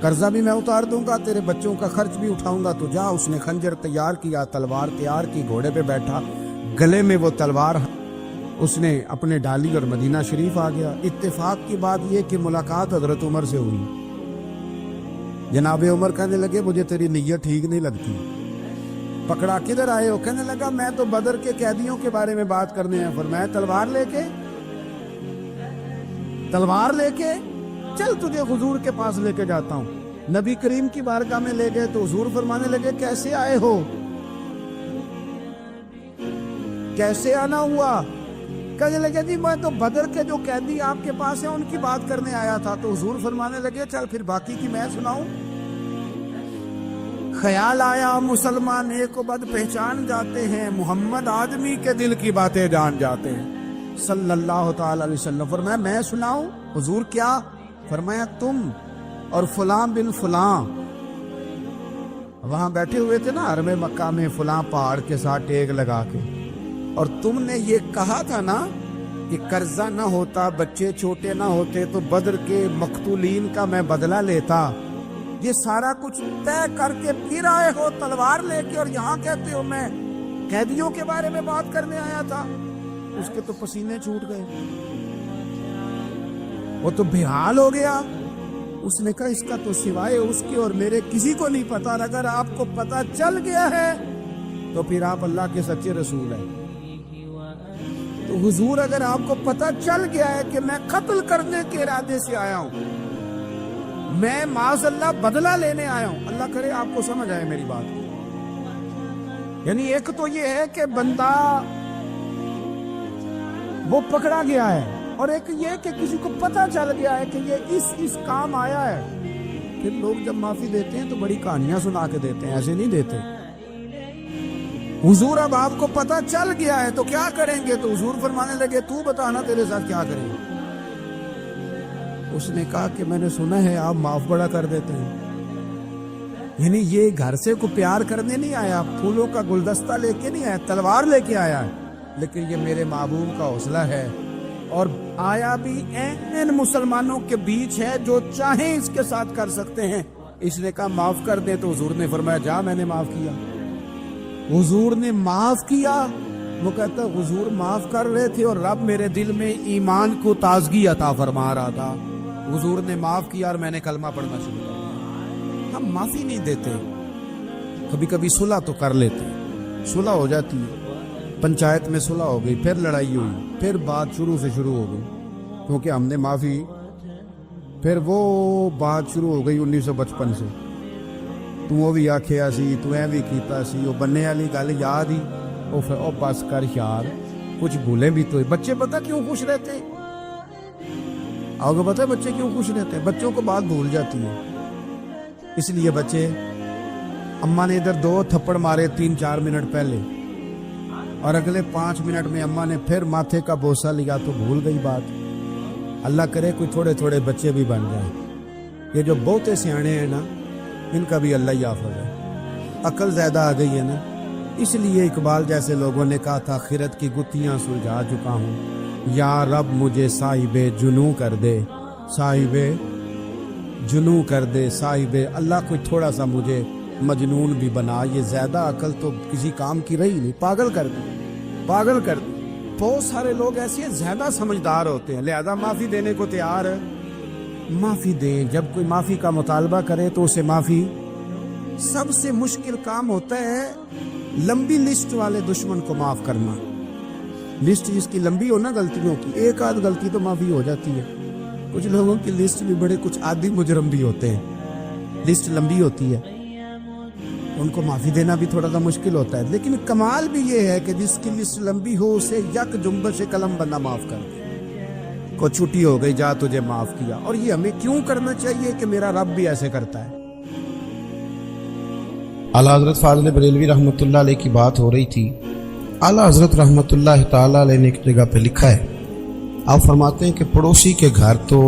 S2: قرضہ بھی میں اتار دوں گا، تیرے بچوں کا خرچ بھی اٹھاؤں گا، تو جا۔ اس نے خنجر تیار کیا، تلوار تیار کی، گھوڑے پہ بیٹھا، گلے میں وہ تلوار اس نے اپنے ڈالی اور مدینہ شریف آ گیا۔ اتفاق کی بات یہ کہ ملاقات حضرت عمر سے ہوئی۔ جناب عمر کہنے لگے مجھے تیری نیت ٹھیک نہیں لگتی، پکڑا کدھر آئے ہو؟ کہنے لگا میں تو بدر کے قیدیوں کے بارے میں بات کرنے ہیں۔ فرمایا تلوار لے کے چل تجھے حضور کے پاس لے کے جاتا ہوں۔ نبی کریم کی بارگاہ میں لے گئے تو حضور فرمانے لگے کیسے آئے ہو، کیسے آنا ہوا؟ کہنے لگے جی میں تو بدر کے جو قیدی آپ کے پاس ہیں ان کی بات کرنے آیا تھا۔ تو حضور فرمانے لگے چل پھر باقی کی میں سناؤں۔ خیال آیا مسلمان ایک و بد پہچان جاتے ہیں، محمد آدمی کے دل کی باتیں جان جاتے ہیں صلی اللہ تعالی علیہ وسلم۔ فرمایا میں سناؤں؟ حضور کیا؟ فرمایا تم اور فلاں بن فلاں وہاں بیٹھے ہوئے تھے نا حرم مکہ میں فلاں پہاڑ کے ساتھ ٹیک لگا کے، اور تم نے یہ کہا تھا نا کہ قرضہ نہ ہوتا، بچے چھوٹے نہ ہوتے تو بدر کے مقتولین کا میں بدلہ لیتا۔ یہ سارا کچھ طے کر کے پھر آئے ہو تلوار لے کے، اور یہاں کہتے ہو میں قیدیوں کے بارے میں بات کرنے آیا تھا۔ اس کے تو پسینے چھوٹ گئے، وہ تو بےحال ہو گیا۔ اس نے کہا اس کا تو سوائے اس کے اور میرے کسی کو نہیں پتا، اگر آپ کو پتا چل گیا ہے تو پھر آپ اللہ کے سچے رسول ہیں۔ تو حضور اگر آپ کو پتا چل گیا ہے کہ میں قتل کرنے کے ارادے سے آیا ہوں، میں معاذ اللہ بدلہ لینے آیا ہوں، اللہ کرے آپ کو سمجھ آئے میری بات۔ یعنی ایک تو یہ ہے کہ بندہ وہ پکڑا گیا ہے، اور ایک یہ کہ کسی کو پتا چل گیا ہے کہ یہ اس کام آیا ہے۔ پھر لوگ جب معافی دیتے ہیں تو بڑی کہانیاں سنا کے دیتے ہیں، ایسے نہیں دیتے۔ حضور اب آپ کو پتا چل گیا ہے تو کیا کریں گے؟ تو حضور فرمانے لگے تو بتانا تیرے ساتھ کیا کریں گے؟ اس نے کہا کہ میں نے سنا ہے آپ معاف بڑا کر دیتے ہیں۔ یعنی یہ گھر سے کو پیار کرنے نہیں آیا، پھولوں کا گلدستہ لے کے نہیں آیا، تلوار لے کے آیا ہے، لیکن یہ میرے محبوب کا حوصلہ ہے، اور آیا بھی این مسلمانوں کے بیچ ہے جو چاہیں اس کے ساتھ کر سکتے ہیں۔ اس نے کہا معاف کر دے، تو حضور نے فرمایا جا میں نے معاف کیا۔ حضور نے معاف کیا، وہ کہتا ہے حضور معاف کر رہے تھے اور رب میرے دل میں ایمان کو تازگی عطا فرما رہا تھا، حضور نے معاف کیا اور میں نے کلمہ پڑھنا شروع کر دیا۔ ہم معافی نہیں دیتے، کبھی کبھی صلح تو کر لیتے، صلح ہو جاتی ہے، پنچایت میں صلح ہو گئی، پھر لڑائی ہوئی، پھر بات شروع سے شروع ہو گئی، کیونکہ ہم نے معافی، پھر وہ بات شروع ہو گئی 1955 سے، تو وہ بھی آکھیا سی، تو اے بھی کیتا سی، وہ بننے والی گل یاد ہی، او پھر او بس کر یار، کچھ بھولیں بھی تو۔ بچے پتہ کیوں خوش رہتے ہیں؟ آپ کو پتہ ہے بچے کیوں خوش رہتے ہیں؟ بچوں کو بات بھول جاتی ہے، اس لیے بچے، اماں نے ادھر 2 تھپڑ مارے 3-4 منٹ پہلے اور اگلے 5 منٹ میں اماں نے پھر ماتھے کا بوسہ لیا تو بھول گئی بات۔ اللہ کرے کوئی تھوڑے تھوڑے بچے بھی بن جائیں، یہ جو بہتے سیانے ہیں نا، ان کا بھی اللہ ہی حافظ ہے، عقل زیادہ آ گئی ہے نا، اس لیے اقبال جیسے لوگوں نے کہا تھا خرد کی گتھیاں سلجھا چکا ہوں، یا رب مجھے صاحب جنوں کر دے، صاحب جنوں کر دے، صاحب اللہ کوئی تھوڑا سا مجھے مجنون بھی بنا، یہ زیادہ عقل تو کسی کام کی رہی نہیں، پاگل کر دی، پاگل کر دی۔ بہت سارے لوگ ایسے ہیں زیادہ سمجھدار ہوتے ہیں، لہذا معافی دینے کو تیار ہے، معافی دیں، جب کوئی معافی کا مطالبہ کرے تو اسے معافی۔ سب سے مشکل کام ہوتا ہے لمبی لسٹ والے دشمن کو معاف کرنا، لسٹ جس کی لمبی ہو نا غلطیوں کی، ایک آدھ غلطی تو معافی ہو جاتی ہے، کچھ لوگوں کی لسٹ بھی بڑے، کچھ عادی مجرم بھی ہوتے ہیں، لسٹ لمبی ہوتی ہے، ان کو معافی دینا بھی تھوڑا سا مشکل ہوتا ہے، لیکن کمال بھی یہ ہے کہ جس کی لسٹ لمبی ہو اسے یک جنبش قلم بندہ معاف کر دے، کو چھٹی ہو گئی، جا تجھے معاف کیا۔ اور یہ ہمیں کیوں کرنا چاہیے کہ میرا رب بھی ایسے کرتا ہے۔
S3: اعلیٰ حضرت فاضل بریلوی رحمۃ اللہ علیہ کی بات ہو رہی تھی، اعلیٰ حضرت رحمۃ اللہ تعالیٰ علیہ نے ایک جگہ پہ لکھا ہے، آپ فرماتے ہیں کہ پڑوسی کے گھر تو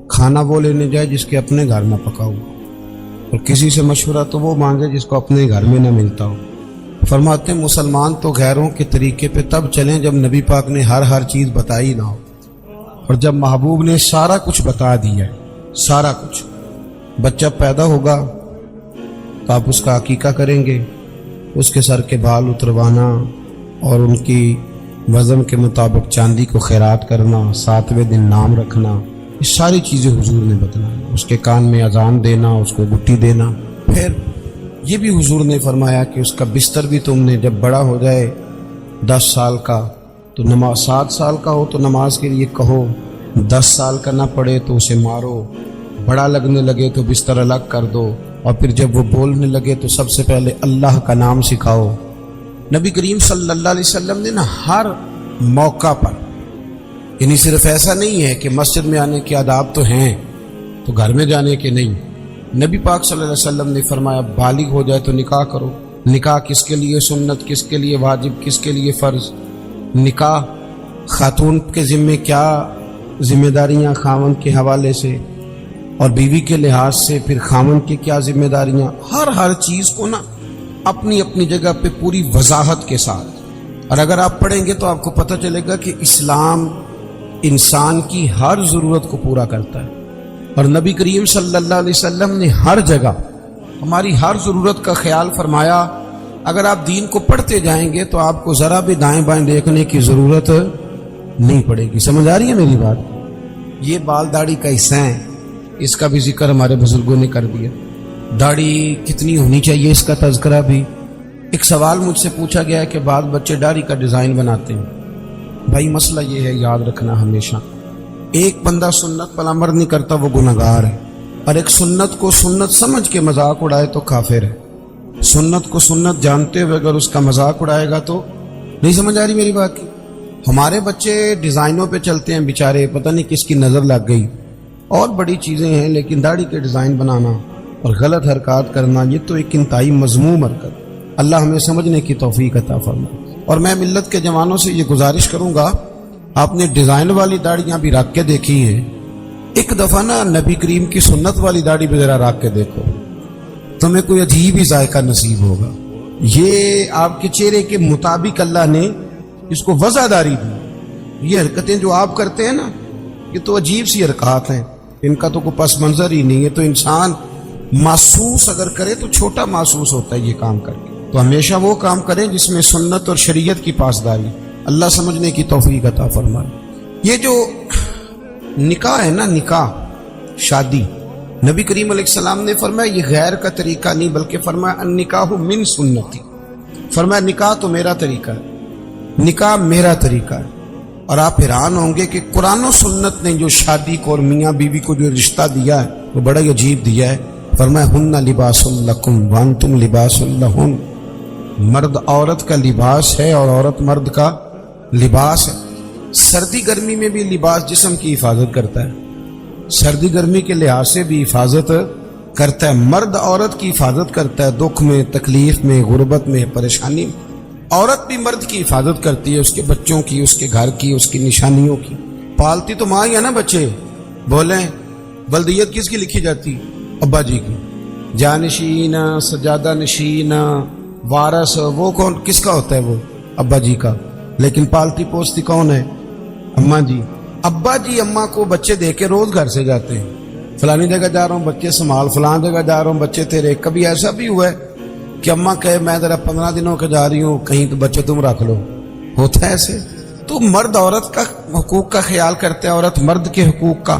S3: کھانا وہ لینے جائے جس کے اپنے گھر نہ پکا ہو، اور کسی سے مشورہ تو وہ مانگے جس کو اپنے گھر میں نہ ملتا ہو۔ فرماتے ہیں مسلمان تو غیروں کے طریقے پہ تب چلیں جب نبی پاک نے ہر چیز بتائی نہ ہو، اور جب محبوب نے سارا کچھ بتا دیا ہے، سارا کچھ۔ بچہ پیدا ہوگا تو آپ اس کا عقیقہ کریں گے، اس کے سر کے بال اتروانا اور ان کی وزن کے مطابق چاندی کو خیرات کرنا، 7ویں دن نام رکھنا، یہ ساری چیزیں حضور نے بتلائی، اس کے کان میں اذان دینا، اس کو گٹی دینا۔ پھر یہ بھی حضور نے فرمایا کہ اس کا بستر بھی تم نے جب بڑا ہو جائے 10 سال کا تو نماز، 7 سال کا ہو تو نماز کے لیے کہو، 10 سال کا نہ پڑے تو اسے مارو، بڑا لگنے لگے تو بستر الگ کر دو، اور پھر جب وہ بولنے لگے تو سب سے پہلے اللہ کا نام سکھاؤ۔ نبی کریم صلی اللہ علیہ وسلم نے ہر موقع پر، یعنی صرف ایسا نہیں ہے کہ مسجد میں آنے کے آداب تو ہیں تو گھر میں جانے کے نہیں، نبی پاک صلی اللہ علیہ وسلم نے فرمایا بالغ ہو جائے تو نکاح کرو، نکاح کس کے لیے سنت، کس کے لیے واجب، کس کے لیے فرض، نکاح خاتون کے ذمے کیا ذمہ داریاں خاوند کے حوالے سے، اور بیوی کے لحاظ سے پھر خاوند کی کیا ذمہ داریاں، ہر چیز کو نا اپنی اپنی جگہ پہ پوری وضاحت کے ساتھ۔ اور اگر آپ پڑھیں گے تو آپ کو پتہ چلے گا کہ اسلام انسان کی ہر ضرورت کو پورا کرتا ہے، اور نبی کریم صلی اللہ علیہ وسلم نے ہر جگہ ہماری ہر ضرورت کا خیال فرمایا۔ اگر آپ دین کو پڑھتے جائیں گے تو آپ کو ذرا بھی دائیں بائیں دیکھنے کی ضرورت نہیں پڑے گی۔ سمجھ آ رہی ہے میری بات؟ یہ بال داڑھی کا حصہ ہے، اس کا بھی ذکر ہمارے بزرگوں نے کر دیا، داڑھی کتنی ہونی چاہیے اس کا تذکرہ بھی۔ ایک سوال مجھ سے پوچھا گیا ہے کہ بعض بچے داڑھی کا ڈیزائن بناتے ہیں، بھائی مسئلہ یہ ہے، یاد رکھنا ہمیشہ، ایک بندہ سنت پر عمل نہیں کرتا وہ گناہگار ہے، اور ایک سنت کو سنت سمجھ کے مذاق اڑائے تو کافر ہے۔ سنت کو سنت جانتے ہوئے اگر اس کا مذاق اڑائے گا تو نہیں سمجھ آ رہی میری بات کی۔ ہمارے بچے ڈیزائنوں پہ چلتے ہیں بیچارے، پتہ نہیں کس کی نظر لگ گئی، اور بڑی چیزیں ہیں، لیکن داڑھی کے ڈیزائن بنانا اور غلط حرکات کرنا یہ تو ایک انتہائی مذموم حرکت۔ اللہ ہمیں سمجھنے کی توفیق عطا فرمائے۔ اور میں ملت کے جوانوں سے یہ گزارش کروں گا، آپ نے ڈیزائن والی داڑیاں بھی رکھ کے دیکھی ہیں، ایک دفعہ نا نبی کریم کی سنت والی داڑھی بھی ذرا رکھ کے دیکھو، تمہیں کوئی عجیب ہی ذائقہ نصیب ہوگا۔ یہ آپ کے چہرے کے مطابق اللہ نے اس کو وضع داری دی۔ یہ حرکتیں جو آپ کرتے ہیں نا، یہ تو عجیب سی حرکات ہیں، ان کا تو کوئی پس منظر ہی نہیں ہے، تو انسان محسوس اگر کرے تو چھوٹا محسوس ہوتا ہے یہ کام کر کے۔ تو ہمیشہ وہ کام کریں جس میں سنت اور شریعت کی پاسداری. اللہ سمجھنے کی توفیق عطا فرمائے. یہ جو نکاح ہے نا، نکاح شادی، نبی کریم علیہ السلام نے فرمایا یہ غیر کا طریقہ نہیں، بلکہ فرمایا النکاح من سنتی. فرمایا نکاح تو میرا طریقہ ہے، نکاح میرا طریقہ ہے. اور آپ حیران ہوں گے کہ قرآن و سنت نے جو شادی کو اور میاں بیوی کو جو رشتہ دیا ہے وہ بڑا ہی عجیب دیا ہے. فرمایا ہن لباس لکم وانتم لباس لہن. مرد عورت کا لباس ہے اور عورت مرد کا لباس ہے. سردی گرمی میں بھی لباس جسم کی حفاظت کرتا ہے، سردی گرمی کے لحاظ سے بھی حفاظت کرتا ہے. مرد عورت کی حفاظت کرتا ہے، دکھ میں، تکلیف میں، غربت میں، پریشانی میں. عورت بھی مرد کی حفاظت کرتی ہے، اس کے بچوں کی، اس کے گھر کی، اس کی نشانیوں کی. پالتی تو ماں ہی ہے نا بچے. بولیں بلدیت کس کی لکھی جاتی؟ ابا جی کی. جانشین، سجادہ نشین، وارث وہ کون کس کا ہوتا ہے؟ وہ ابا جی کا. لیکن پالتی پوستی کون ہے؟ اماں جی. ابا جی اماں کو بچے دے کے روز گھر سے جاتے ہیں، فلانی جگہ جا رہا ہوں بچے سنبھال، فلان جگہ جا رہا ہوں بچے تیرے. کبھی ایسا بھی ہوا ہے کہ اماں کہے میں ذرا 15 دنوں کے جا رہی ہوں کہیں تو بچے تم رکھ لو؟ ہوتا ہے ایسے. تو مرد عورت کا حقوق کا خیال کرتے ہیں، عورت مرد کے حقوق کا.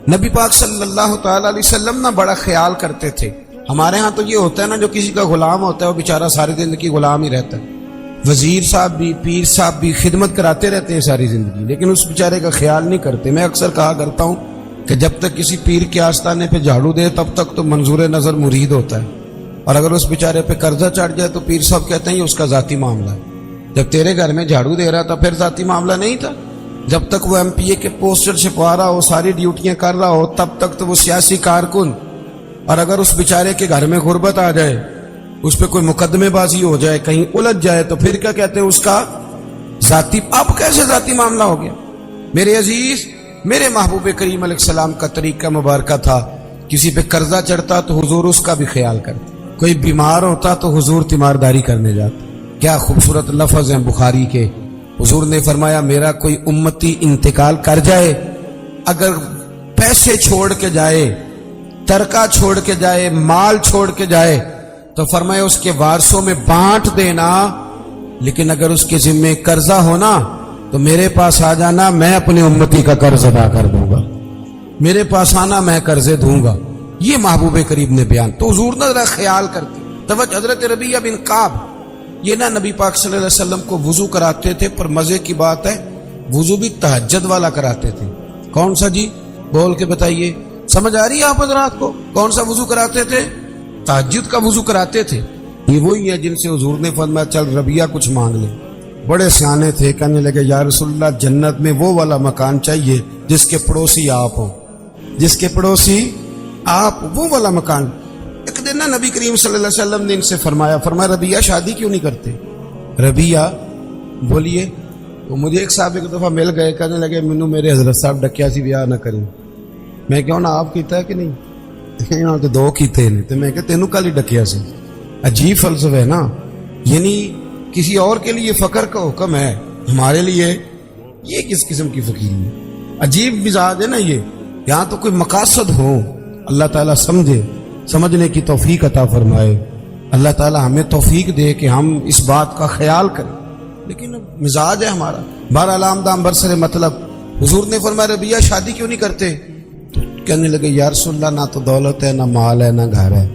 S3: نبی پاک صلی اللہ تعالی علیہ وسلم نہ بڑا خیال کرتے تھے. ہمارے ہاں تو یہ ہوتا ہے نا، جو کسی کا غلام ہوتا ہے وہ بیچارہ ساری زندگی غلام ہی رہتا ہے. وزیر صاحب بھی، پیر صاحب بھی خدمت کراتے رہتے ہیں ساری زندگی، لیکن اس بیچارے کا خیال نہیں کرتے. میں اکثر کہا کرتا ہوں کہ جب تک کسی پیر کے آستانے پہ جھاڑو دے تب تک تو منظور نظر مرید ہوتا ہے، اور اگر اس بیچارے پہ قرضہ چڑھ جائے تو پیر صاحب کہتے ہیں یہ اس کا ذاتی معاملہ ہے. جب تیرے گھر میں جھاڑو دے رہا تھا پھر ذاتی معاملہ نہیں تھا. جب تک وہ MPA کے پوسٹر چھپوا رہا ہو، ساری ڈیوٹیاں کر رہا ہو، تب تک تو وہ سیاسی کارکن. اور اگر اس بیچارے کے گھر میں غربت آ جائے، اس پہ کوئی مقدمے بازی ہو جائے، کہیں الجھ جائے، تو پھر کیا کہتے ہیں؟ اس کا ذاتی. اب کیسے ذاتی معاملہ ہو گیا؟ میرے عزیز، میرے محبوب کریم علیہ السلام کا طریقہ مبارکہ تھا، کسی پہ قرضہ چڑھتا تو حضور اس کا بھی خیال کرتے، کوئی بیمار ہوتا تو حضور تیمارداری کرنے جاتے. کیا خوبصورت لفظ ہیں بخاری کے. حضور نے فرمایا میرا کوئی امتی انتقال کر جائے، اگر پیسے چھوڑ کے جائے، ترکہ چھوڑ کے جائے، مال چھوڑ کے جائے، تو فرمایا اس کے وارثوں میں بانٹ دینا، لیکن اگر اس کے ذمہ قرضہ ہونا تو میرے پاس آ جانا، میں اپنے امتی کا قرض ادا کر دوں گا. میرے پاس آنا، میں قرضے دوں گا. یہ محبوب کریم نے بیان. تو حضور نے ذرا خیال کرتے. توجہ، حضرت ربیعہ بن کعب یہ نا نبی پاک صلی اللہ علیہ وسلم کو وضو کراتے تھے، پر مزے کی بات ہے وضو بھی تہجد والا کراتے تھے. کون سا جی؟ بول کے بتائیے. سمجھ آ رہی ہے آپ حضرات کو؟ کون سا وضو کراتے تھے؟ تہجد کا وضو کراتے تھے. یہ وہی ہے جن سے حضور نے فرمایا چل ربیعہ کچھ مانگ لے. بڑے سیانے تھے، کہنے لگے یا رسول اللہ جنت میں وہ والا مکان چاہیے جس کے پڑوسی آپ ہو، جس کے پڑوسی آپ، وہ والا مکان. ایک دن نا نبی کریم صلی اللہ علیہ وسلم نے ان سے فرمایا ربیعہ شادی کیوں نہیں کرتے؟ ربیعہ بولیے. تو مجھے ایک صاحب ایک دفعہ مل گئے، کہنے لگے مینوں میرے حضرت صاحب ڈکیا سی بیاہ نہ کریں. میں کہوں نا آپ کیتا ہے کہ نہیں؟ یہاں تو دو کیتے ہیں. تو میں کہ تینوں کل ہی ڈکیا سی. عجیب فلسفہ ہے نا. یعنی کسی اور کے لیے فقر کا حکم ہے، ہمارے لیے یہ کس قسم کی فقیری ہے؟ عجیب مزاج ہے نا یہ. یہاں تو کوئی مقاصد ہو. اللہ تعالیٰ سمجھنے کی توفیق عطا فرمائے. اللہ تعالیٰ ہمیں توفیق دے کہ ہم اس بات کا خیال کریں. لیکن مزاج ہے ہمارا. بہرحال آمدام برسر مطلب حضور نے فرمایا ربیعہ شادی کیوں نہیں کرتے؟ تو کہنے لگے یا رسول اللہ نہ تو دولت ہے، نہ مال ہے، نہ گھر ہے.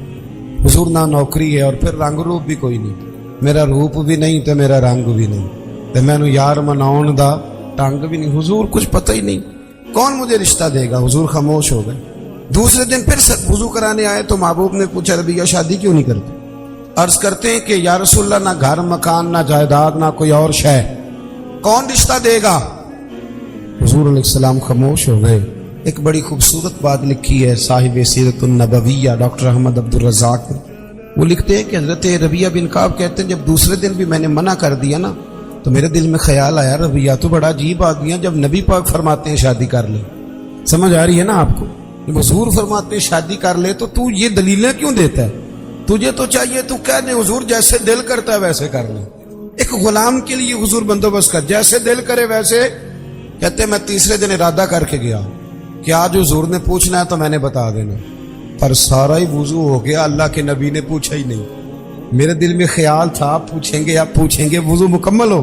S3: حضور نہ نوکری ہے، اور پھر رنگ روپ بھی کوئی نہیں. میرا روپ بھی نہیں تو میرا رنگ بھی نہیں، تو میں یار مناؤن دا ٹنگ بھی نہیں. حضور کچھ پتہ ہی نہیں، کون مجھے رشتہ دے گا؟ حضور خاموش ہو گئے. دوسرے دن پھر وضو کرانے آئے تو محبوب نے پوچھا ربیعہ شادی کیوں نہیں کرتے؟ عرض کرتے ہیں کہ یا رسول اللہ نہ گھر مکان، نہ جائیداد، نہ کوئی اور شے، کون رشتہ دے گا؟ حضور علیہ السلام خاموش ہو گئے. ایک بڑی خوبصورت بات لکھی ہے صاحب سیرت النبویہ ڈاکٹر احمد عبد الرزاق نے. وہ لکھتے ہیں کہ حضرت ربیعہ بن کعب کہتے ہیں جب دوسرے دن بھی میں نے منع کر دیا نا تو میرے دل میں خیال آیا ربیعہ تو بڑا عجیب آدمی ہے، جب نبی پاک فرماتے ہیں شادی کر لے. سمجھ آ رہی ہے نا آپ کو؟ جب حضور فرماتے ہیں شادی کر لے تو یہ دلیلیں کیوں دیتا ہے؟ تجھے تو چاہیے تو کہہ دے حضور جیسے دل کرتا ہے ویسے کر لیں. ایک غلام کے لیے حضور بندوبست کر، جیسے دل کرے ویسے. کہتے میں تیسرے دن ارادہ کر کے گیا کہ آج حضور نے پوچھنا ہے تو میں نے بتا دینا، پر سارا ہی وضو ہو گیا، اللہ کے نبی نے پوچھا ہی نہیں. میرے دل میں خیال تھا پوچھیں گے آپ پوچھیں گے وضو مکمل ہو،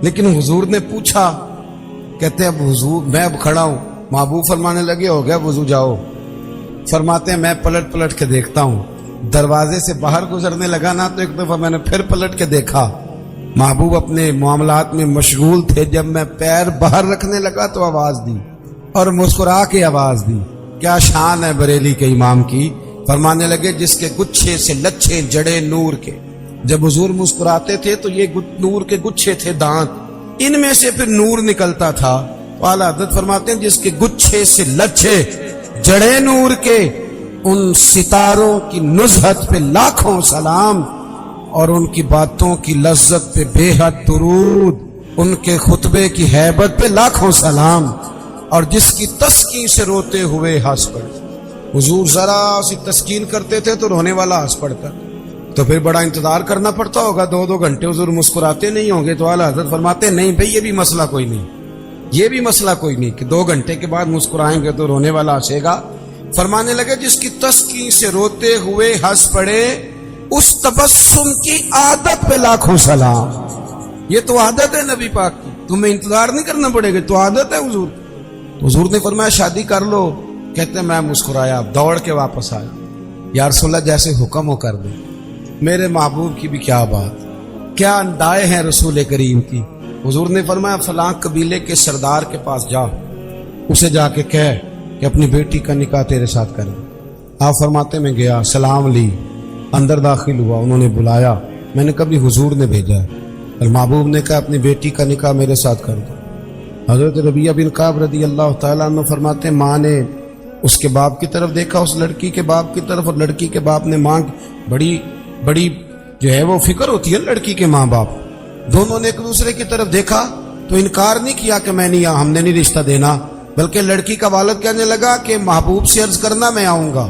S3: لیکن حضور نے پوچھا، کہتے ہیں اب حضور میں اب کھڑا ہوں، محبوب فرمانے لگے ہو گیا وضو جاؤ، فرماتے ہیں میں پلٹ پلٹ کے دیکھتا ہوں، دروازے سے باہر گزرنے لگا نا تو ایک دفعہ میں نے پھر پلٹ کے دیکھا، محبوب اپنے معاملات میں مشغول تھے، جب میں پیر باہر رکھنے لگا تو آواز دی اور مسکرا کے آواز دی۔ کیا شان ہے بریلی کے امام کی، فرمانے لگے جس کے گچھے سے لچھے جڑے نور کے، جب حضور مسکراتے تھے تو یہ نور کے گچھے تھے دانت، ان میں سے پھر نور نکلتا تھا۔ اعلیٰ حضرت فرماتے ہیں جس کے گچھے سے لچھے جڑے نور کے، ان ستاروں کی نزہت پہ لاکھوں سلام، اور ان کی باتوں کی لذت پہ بے حد درود، ان کے خطبے کی ہیبت پہ لاکھوں سلام، اور جس کی تسکین سے روتے ہوئے ہنس پڑے۔ حضور ذرا سی تسکین کرتے تھے تو رونے والا ہنس پڑتا، تو پھر بڑا انتظار کرنا پڑتا ہوگا، 2 گھنٹے حضور مسکراتے نہیں ہوں گے۔ تو اعلیٰ حضرت فرماتے نہیں بھئی یہ بھی مسئلہ کوئی نہیں، یہ بھی مسئلہ کوئی نہیں کہ 2 گھنٹے کے بعد مسکرائیں گے تو رونے والا ہنسے گا۔ فرمانے لگے جس کی تسکین سے روتے ہوئے ہنس پڑے، اس تبسم کی عادت پہ لاکھوں سلام۔ یہ تو عادت ہے نبی پاک کی، تمہیں انتظار نہیں کرنا پڑے گا، تو عادت ہے حضور۔ حضور نے فرمایا شادی کر لو، کہتے میں مسکرایا، دوڑ کے واپس آیا، یا رسول اللہ جیسے حکم ہو کر دیں۔ میرے محبوب کی بھی کیا بات، کیا اندائے ہیں رسول کریم کی۔ حضور نے فرمایا فلاں قبیلے کے سردار کے پاس جا، اسے جا کے کہہ کہ اپنی بیٹی کا نکاح تیرے ساتھ کریں۔ آپ فرماتے میں گیا، سلام لی، اندر داخل ہوا، انہوں نے بلایا، میں نے کبھی حضور نے بھیجا ہے، اور محبوب نے کہا اپنی بیٹی کا نکاح میرے ساتھ کر دو۔ حضرت ربیعہ بن کعب رضی اللہ تعالیٰ عنہ فرماتے ہیں ماں نے اس کے باپ کی طرف دیکھا، اس لڑکی کے باپ کی طرف، اور لڑکی کے باپ نے ماں بڑی جو ہے وہ فکر ہوتی ہے لڑکی کے ماں باپ، دونوں نے ایک دوسرے کی طرف دیکھا تو انکار نہیں کیا کہ میں نہیں، ہم نے نہیں رشتہ دینا، بلکہ لڑکی کا والد کہنے لگا کہ محبوب سے عرض کرنا میں آؤں گا،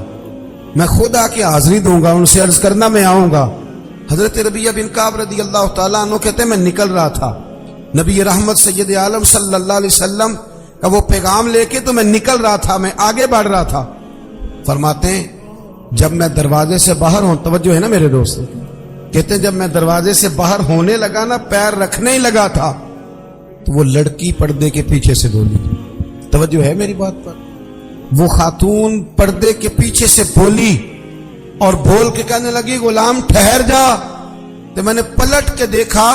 S3: میں خود آ کے حاضری دوں گا، ان سے عرض کرنا میں آؤں گا۔ حضرت ربیعہ بن کعب رضی اللہ تعالیٰ عنہ کہتے ہیں میں نکل رہا تھا، نبی رحمت سید عالم صلی اللہ علیہ وسلم کا وہ پیغام لے کے، تو میں نکل رہا تھا، میں آگے بڑھ رہا تھا۔ فرماتے ہیں جب میں دروازے سے باہر ہوں، توجہ ہے نا میرے دوست، کہتے ہیں جب میں دروازے سے باہر ہونے لگا نا، پیر رکھنے ہی لگا تھا، تو وہ لڑکی پردے کے پیچھے سے بولی، توجہ ہے میری بات پر، وہ خاتون پردے کے پیچھے سے بولی اور بول کے کہنے لگی غلام ٹھہر جا۔ تو میں نے پلٹ کے دیکھا،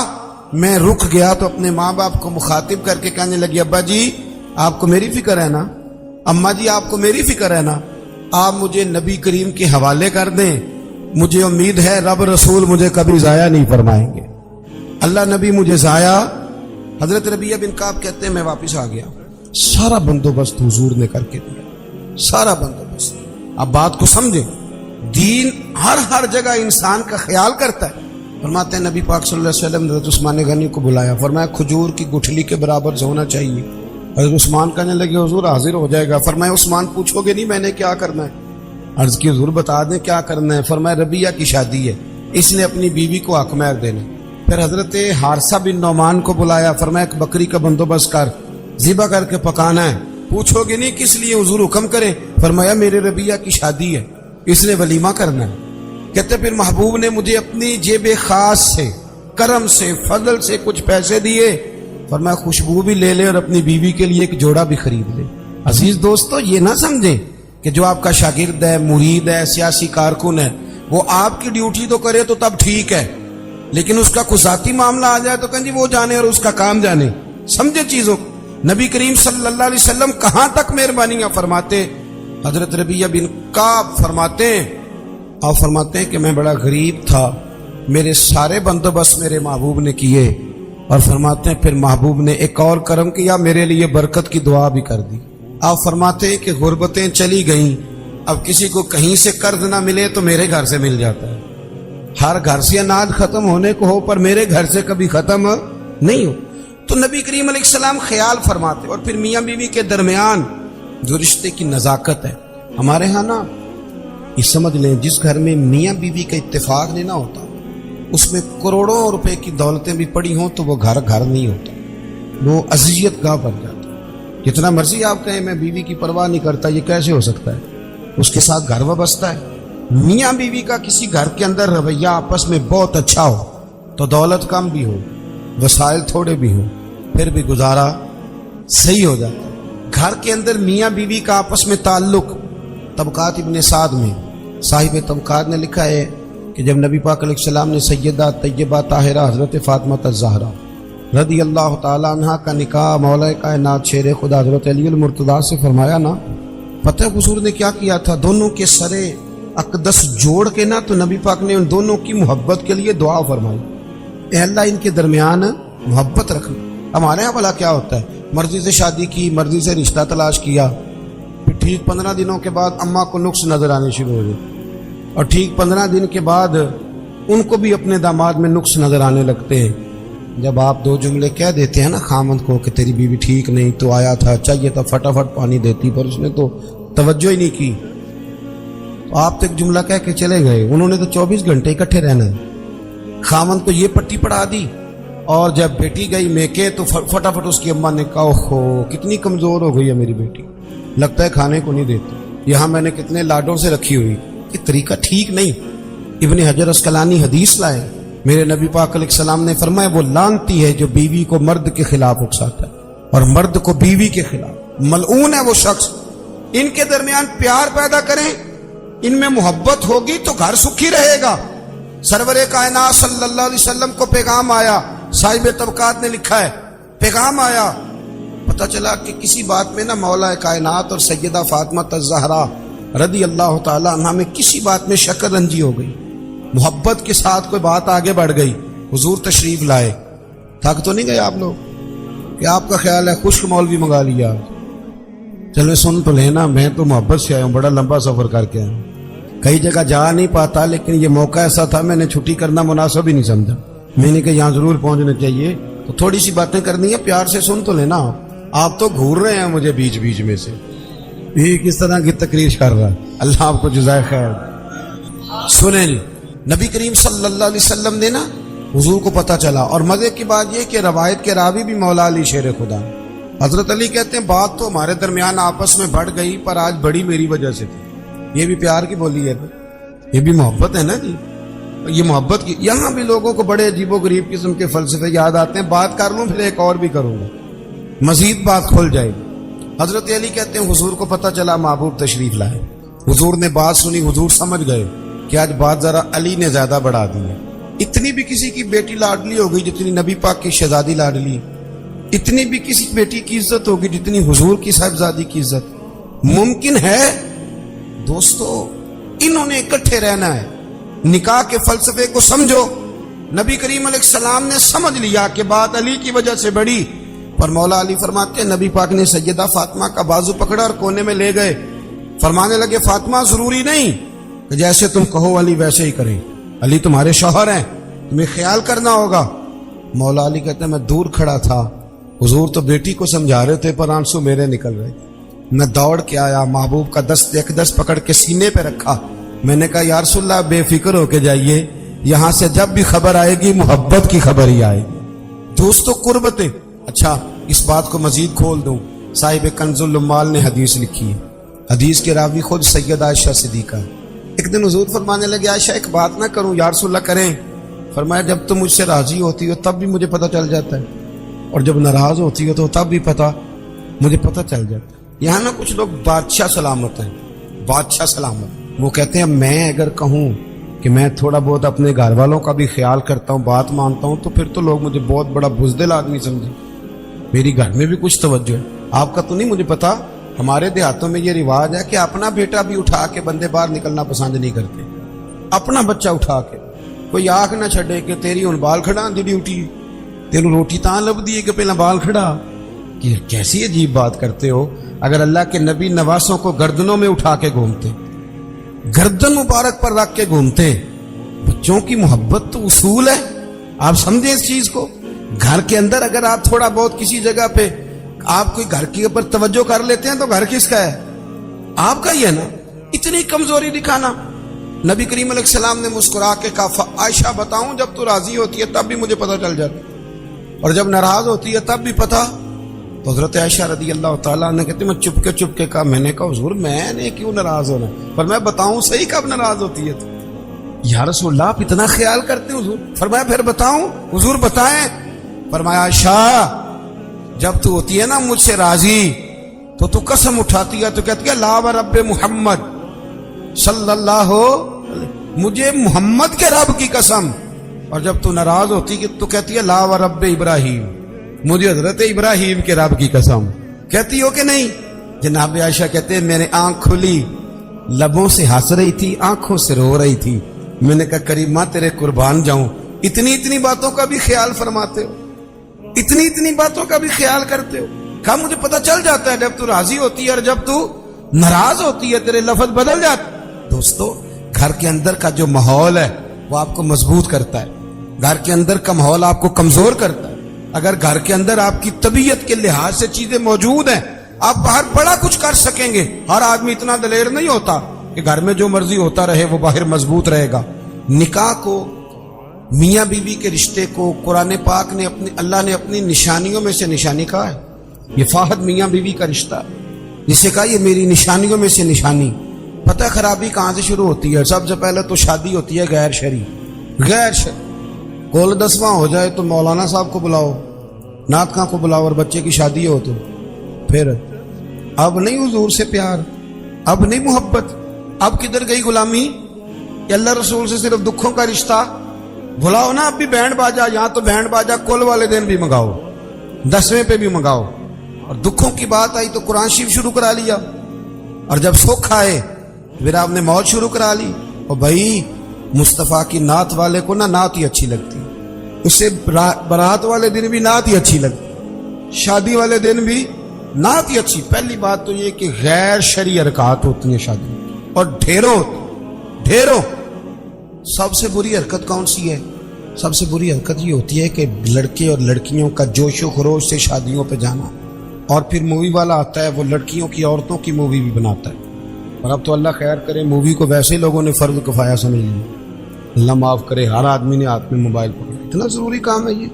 S3: میں رک گیا تو اپنے ماں باپ کو مخاطب کر کے کہنے لگی ابا جی آپ کو میری فکر ہے نا، اماں جی آپ کو میری فکر ہے نا، آپ مجھے نبی کریم کے حوالے کر دیں، مجھے امید ہے رب رسول مجھے کبھی ضائع نہیں فرمائیں گے، اللہ نبی مجھے ضائع۔ حضرت ربیعہ بن کعب کہتے ہیں میں واپس آ گیا، سارا بندوبست حضور نے کر کے دیا، سارا بندوبست۔ اب بات کو سمجھیں، دین ہر جگہ انسان کا خیال کرتا ہے۔ فرماتے ہیں نبی پاک صلی اللہ علیہ وسلم نے حضرت عثمان غنی کو بلایا، فرمایا کھجور کی گٹھلی کے برابر ہونا چاہیے۔ حضرت عثمان کہنے لگے حضور حاضر ہو جائے گا۔ فرمایا عثمان پوچھو گے نہیں میں نے کیا کرنا ہے؟ عرض کی حضور بتا دیں کیا کرنا ہے۔ فرمایا ربیعہ کی شادی ہے، اس نے اپنی بیوی کو حق مہر دینا۔ پھر حضرت حارثہ بن نعمان کو بلایا، فرمایا ایک بکری کا بندوبست کر، ذبح کر کے پکانا ہے۔ پوچھو گے نہیں کس لیے؟ حضور حکم کریں۔ فرمایا میرے ربیعہ کی شادی ہے، اس نے ولیمہ کرنا ہے۔ کہتے پھر محبوب نے مجھے اپنی جیب خاص سے، کرم سے، فضل سے کچھ پیسے دیے، فرمایا خوشبو بھی لے لے اور اپنی بیوی کے لیے ایک جوڑا بھی خرید لے۔ عزیز دوستو یہ نہ سمجھیں کہ جو آپ کا شاگرد ہے، مرید ہے، سیاسی کارکن ہے، وہ آپ کی ڈیوٹی تو کرے تو تب ٹھیک ہے، لیکن اس کا کوئی ذاتی معاملہ آ جائے تو کہیں جی وہ جانے اور اس کا کام جانے۔ سمجھے چیزوں کو۔ نبی کریم صلی اللہ علیہ وسلم کہاں تک مہربانیاں فرماتے۔ حضرت ربیعہ بن کعب فرماتے ہیں، آپ فرماتے ہیں کہ میں بڑا غریب تھا، میرے سارے بندوبست میرے محبوب نے کیے، اور فرماتے ہیں پھر محبوب نے ایک اور کرم کیا، میرے لیے برکت کی دعا بھی کر دی۔ آپ فرماتے ہیں کہ غربتیں چلی گئیں، اب کسی کو کہیں سے قرض نہ ملے تو میرے گھر سے مل جاتا ہے۔ ہر گھر سے اناج ختم ہونے کو ہو پر میرے گھر سے کبھی ختم نہیں ہو۔ تو نبی کریم علیہ السلام خیال فرماتے، اور پھر میاں بیوی کے درمیان جو رشتے کی نزاکت ہے، ہمارے ہاں نا یہ سمجھ لیں جس گھر میں میاں بیوی کا اتفاق نہیں نہ ہوتا، اس میں کروڑوں روپے کی دولتیں بھی پڑی ہوں تو وہ گھر نہیں ہوتا، وہ اذیت گاہ بن جاتا۔ جتنا مرضی آپ کہیں میں بیوی کی پرواہ نہیں کرتا، یہ کیسے ہو سکتا ہے؟ اس کے ساتھ گھر وابستہ ہے، میاں بیوی کا کسی گھر کے اندر رویہ آپس میں بہت اچھا ہو تو دولت کم بھی ہو، وسائل تھوڑے بھی ہو، پھر بھی گزارا صحیح ہو جاتا ہے۔ گھر کے اندر میاں بیوی کا آپس میں تعلق، طبقات ابن سعد میں صاحب طبقات نے لکھا ہے کہ جب نبی پاک علیہ السلام نے سیدہ طیبہ طاہرہ حضرت فاطمہ الزہرا رضی اللہ تعالیٰ عنہ کا نکاح مولا کائنات شیر خدا حضرت علی المرتضیٰ سے فرمایا نا، پتہ حضور نے کیا کیا تھا؟ دونوں کے سرے اقدس جوڑ کے نا تو نبی پاک نے ان دونوں کی محبت کے لیے دعا فرمائی، اے اللہ ان کے درمیان محبت رکھنا۔ ہمارے یہاں بھلا کیا ہوتا ہے؟ مرضی سے شادی کی، مرضی سے رشتہ تلاش کیا، پھر ٹھیک 15 دنوں کے بعد اماں کو نقص نظر آنے شروع ہو گئے، اور ٹھیک 15 دن کے بعد ان کو بھی اپنے داماد میں نقص نظر آنے لگتے ہیں۔ جب آپ 2 جملے کہہ دیتے ہیں نا خامند کو کہ تیری بیوی ٹھیک نہیں، تو آیا تھا، چاہیے تھا فٹافٹ پانی دیتی، پر اس نے تو توجہ ہی نہیں کی، تو آپ تو ایک جملہ کہہ کے چلے گئے، انہوں نے تو 24 گھنٹے اکٹھے رہنا ہے۔ خامند کو یہ پٹی پڑھا دی، اور جب بیٹی گئی میکے تو فٹافٹ اس کی اماں نے کہا اوہو کتنی کمزور ہو گئی ہے میری بیٹی، لگتا ہے کھانے کو نہیں دیتی، یہاں میں نے کتنے لاڈوں سے رکھی ہوئی، یہ طریقہ ٹھیک نہیں۔ ابن حجر اسقلانی حدیث لائے، میرے نبی پاک علیہ السلام نے فرمایا وہ لعنتی ہے جو بیوی کو مرد کے خلاف اکساتا ہے اور مرد کو بیوی کے خلاف، ملعون ہے وہ شخص۔ ان کے درمیان پیار پیدا کریں، ان میں محبت ہوگی تو گھر سکھی رہے گا۔ سرور کائنات صلی اللہ علیہ وسلم کو پیغام آیا، صاحب طبقات نے لکھا ہے پیغام آیا، پتہ چلا کہ کسی بات میں نہ مولا کائنات اور سیدہ فاطمہ الزہرا رضی اللہ تعالی عنہ میں کسی بات میں شکر رنجی ہو گئی، محبت کے ساتھ کوئی بات آگے بڑھ گئی، حضور تشریف لائے۔ تھک تو نہیں گئے آپ لوگ کہ آپ کا خیال ہے خشک مولوی منگا لیا؟ چلو سن تو لینا، میں تو محبت سے آیا ہوں، بڑا لمبا سفر کر کے آیا ہوں، کئی جگہ جا نہیں پاتا، لیکن یہ موقع ایسا تھا میں نے چھٹی کرنا مناسب ہی نہیں سمجھا، میں نے کہا یہاں ضرور پہنچنا چاہیے، تو تھوڑی سی باتیں کرنی ہے، پیار سے سن تو لینا۔ آپ تو گھور رہے ہیں مجھے بیچ بیچ میں سے، یہ کس طرح کی تقریر کر رہا ہے، اللہ آپ کو جزائے خیر۔ سنیں جی، نبی کریم صلی اللہ علیہ وسلم نے نا حضور کو پتہ چلا، اور مزے کی بات یہ کہ روایت کے راوی بھی مولا علی شیر خدا، حضرت علی کہتے ہیں بات تو ہمارے درمیان آپس میں بڑھ گئی، پر آج بڑی میری وجہ سے تھی۔ یہ بھی پیار کی بولی ہے، یہ بھی محبت ہے نا جی، یہ محبت کی۔ یہاں بھی لوگوں کو بڑے عجیب و غریب قسم کے فلسفے یاد آتے ہیں، بات کر لوں پھر ایک اور بھی کروں گا، مزید بات کھل جائے گی۔ حضرت علی کہتے ہیں حضور کو پتہ چلا محبوب تشریف لائے، حضور نے بات سنی، حضور سمجھ گئے کہ آج بات ذرا علی نے زیادہ بڑھا دی ہے۔ اتنی بھی کسی کی بیٹی لاڈلی ہوگی جتنی نبی پاک کی شہزادی لاڈلی، اتنی بھی کسی بیٹی کی عزت ہوگی جتنی حضور کی صاحبزادی کی عزت ممکن ہے؟ دوستو انہوں نے اکٹھے رہنا ہے، نکاح کے فلسفے کو سمجھو۔ نبی کریم علیہ السلام نے سمجھ لیا کہ بات علی کی وجہ سے بڑی، پر مولا علی فرماتے ہیں نبی پاک نے سیدہ فاطمہ کا بازو پکڑا اور کونے میں لے گئے، فرمانے لگے فاطمہ ضروری نہیں کہ جیسے تم کہو علی ویسے ہی کریں، علی تمہارے شوہر ہیں، تمہیں خیال کرنا ہوگا۔ مولا علی کہتے ہیں میں دور کھڑا تھا، حضور تو بیٹی کو سمجھا رہے تھے پر آنسو میرے نکل رہے، میں دوڑ کے آیا، محبوب کا دست اقدس پکڑ کے سینے پہ رکھا، میں نے کہا یا رسول اللہ بے فکر ہو کے جائیے، یہاں سے جب بھی خبر آئے گی محبت کی خبر ہی آئے گی۔ دوستو قربتیں، اچھا اس بات کو مزید کھول دوں، صاحب کنز العمال نے حدیث لکھی ہے، حدیث کے راوی خود سیدہ عائشہ صدیقہ۔ ایک دن حضور فرمانے لگے عائشہ ایک بات نہ کروں یا رسول اللہ کریں؟ فرمایا جب تم مجھ سے راضی ہوتی ہو تب بھی مجھے پتہ چل جاتا ہے، اور جب ناراض ہوتی ہو تو تب بھی مجھے پتہ چل جاتا ہے۔ یہاں نا کچھ لوگ بادشاہ سلامت ہیں، بادشاہ سلامت، وہ کہتے ہیں میں اگر کہوں کہ میں تھوڑا بہت اپنے گھر والوں کا بھی خیال کرتا ہوں، بات مانتا ہوں، تو پھر تو لوگ مجھے بہت بڑا بزدل آدمی سمجھے، میری گھر میں بھی کچھ توجہ ہے۔ آپ کا تو نہیں مجھے پتا، ہمارے دیہاتوں میں یہ رواج ہے کہ اپنا بیٹا بھی اٹھا کے بندے باہر نکلنا پسند نہیں کرتے، اپنا بچہ اٹھا کے، کوئی آنکھ نہ چھڑے کہ تیری ہن بال کھڑا دی ڈیوٹی، تینوں روٹی تاں لب دی کہ پہلا بال کھڑا، کہ کیسی عجیب بات کرتے ہو۔ اگر اللہ کے نبی نواسوں کو گردنوں میں اٹھا کے گھومتے، گردن مبارک پر رکھ کے گھومتے، بچوں کی محبت تو اصول ہے، آپ سمجھیں اس چیز کو۔ گھر کے اندر اگر آپ تھوڑا بہت کسی جگہ پہ آپ کوئی گھر کے اوپر توجہ کر لیتے ہیں تو گھر کس کا ہے؟ آپ کا ہی ہے نا۔ اتنی کمزوری دکھانا، نبی کریم علیہ السلام نے مسکرا کے کہا عائشہ بتاؤں جب تو راضی ہوتی ہے تب بھی مجھے پتہ چل جاتا، اور جب ناراض ہوتی ہے تب بھی پتہ
S4: تو حضرت عائشہ رضی اللہ تعالیٰ نے کہتے میں چپ کے کہا، میں نے کہا حضور میں نے کیوں ناراض ہونا، پر میں بتاؤں صحیح کب ناراض ہوتی ہے تو یا رسول اللہ آپ اتنا خیال کرتے ہیں حضور؟ فرمایا پھر بتاؤں حضور بتائیں؟ فرمایا عائشہ جب تو ہوتی ہے نا مجھ سے راضی تو قسم اٹھاتی ہے، تو کہتی ہے لا و رب محمد صلی اللہ مجھے محمد کے رب کی قسم، اور جب تو ناراض ہوتی ہے تو کہتی ہے لا و رب ابراہیم مجھے حضرت ابراہیم کے رب کی قسم، کہتی ہو کہ نہیں؟ جناب عائشہ کہتے ہیں میرے آنکھ کھلی، لبوں سے ہنس رہی تھی، آنکھوں سے رو رہی تھی، میں نے کہا کریمہ تیرے قربان جاؤں، اتنی باتوں کا بھی خیال فرماتے ہو، اتنی باتوں کا بھی خیال کرتے ہو؟ کہا مجھے پتہ چل جاتا ہے جب تو راضی ہوتی ہے اور جب تو ناراض ہوتی ہے تیرے لفظ بدل جاتے۔ دوستو گھر کے اندر کا جو ماحول ہے وہ آپ کو مضبوط کرتا ہے، گھر کے اندر کا ماحول آپ کو کمزور کرتا ہے۔ اگر گھر کے اندر آپ کی طبیعت کے لحاظ سے چیزیں موجود ہیں آپ باہر بڑا کچھ کر سکیں گے۔ ہر آدمی اتنا دلیر نہیں ہوتا کہ گھر میں جو مرضی ہوتا رہے وہ باہر مضبوط رہے گا۔ نکاح کو، میاں بیوی کے رشتے کو قرآن پاک نے اللہ نے اپنی نشانیوں میں سے نشانی کہا ہے۔ یہ فاحد میاں بیوی کا رشتہ جسے کہا یہ میری نشانیوں میں سے نشانی۔ پتہ خرابی کہاں سے شروع ہوتی ہے؟ سب سے پہلے تو شادی ہوتی ہے غیر شرعی۔ کول 10واں ہو جائے تو مولانا صاحب کو بلاؤ، نعت خاں کو بلاؤ اور بچے کی شادی ہو تو پھر اب نہیں حضور سے پیار، اب نہیں محبت، اب کدھر گئی غلامی؟ کہ اللہ رسول سے صرف دکھوں کا رشتہ بلاؤ نا، اب بھی بینڈ باجا، یہاں تو بینڈ باجا کل والے دن بھی منگاؤ، 10ویں پہ بھی منگاؤ، اور دکھوں کی بات آئی تو قرآن شریف شروع کرا لیا، اور جب سکھ آئے پھر آپ نے موت شروع کرا لی۔ اور بھائی مصطفیٰ کی نعت والے کو نا نعت ہی اچھی لگتی، اسے برات والے دن بھی نعت ہی اچھی لگتی، شادی والے دن بھی نعت ہی اچھی۔ پہلی بات تو یہ کہ غیر شرعی حرکات ہوتی ہیں شادی، اور ڈھیروں سب سے بری حرکت کون سی ہے؟ سب سے بری حرکت یہ ہوتی ہے کہ لڑکے اور لڑکیوں کا جوش و خروش سے شادیوں پہ جانا، اور پھر مووی والا آتا ہے وہ لڑکیوں کی عورتوں کی مووی بھی بناتا ہے، اور اب تو اللہ خیر کرے مووی کو ویسے لوگوں نے فرض کفایہ سمجھ لیا، اللہ معاف کرے، ہر آدمی نے ہاتھ میں موبائل پکڑا، اتنا ضروری کام ہے یہ؟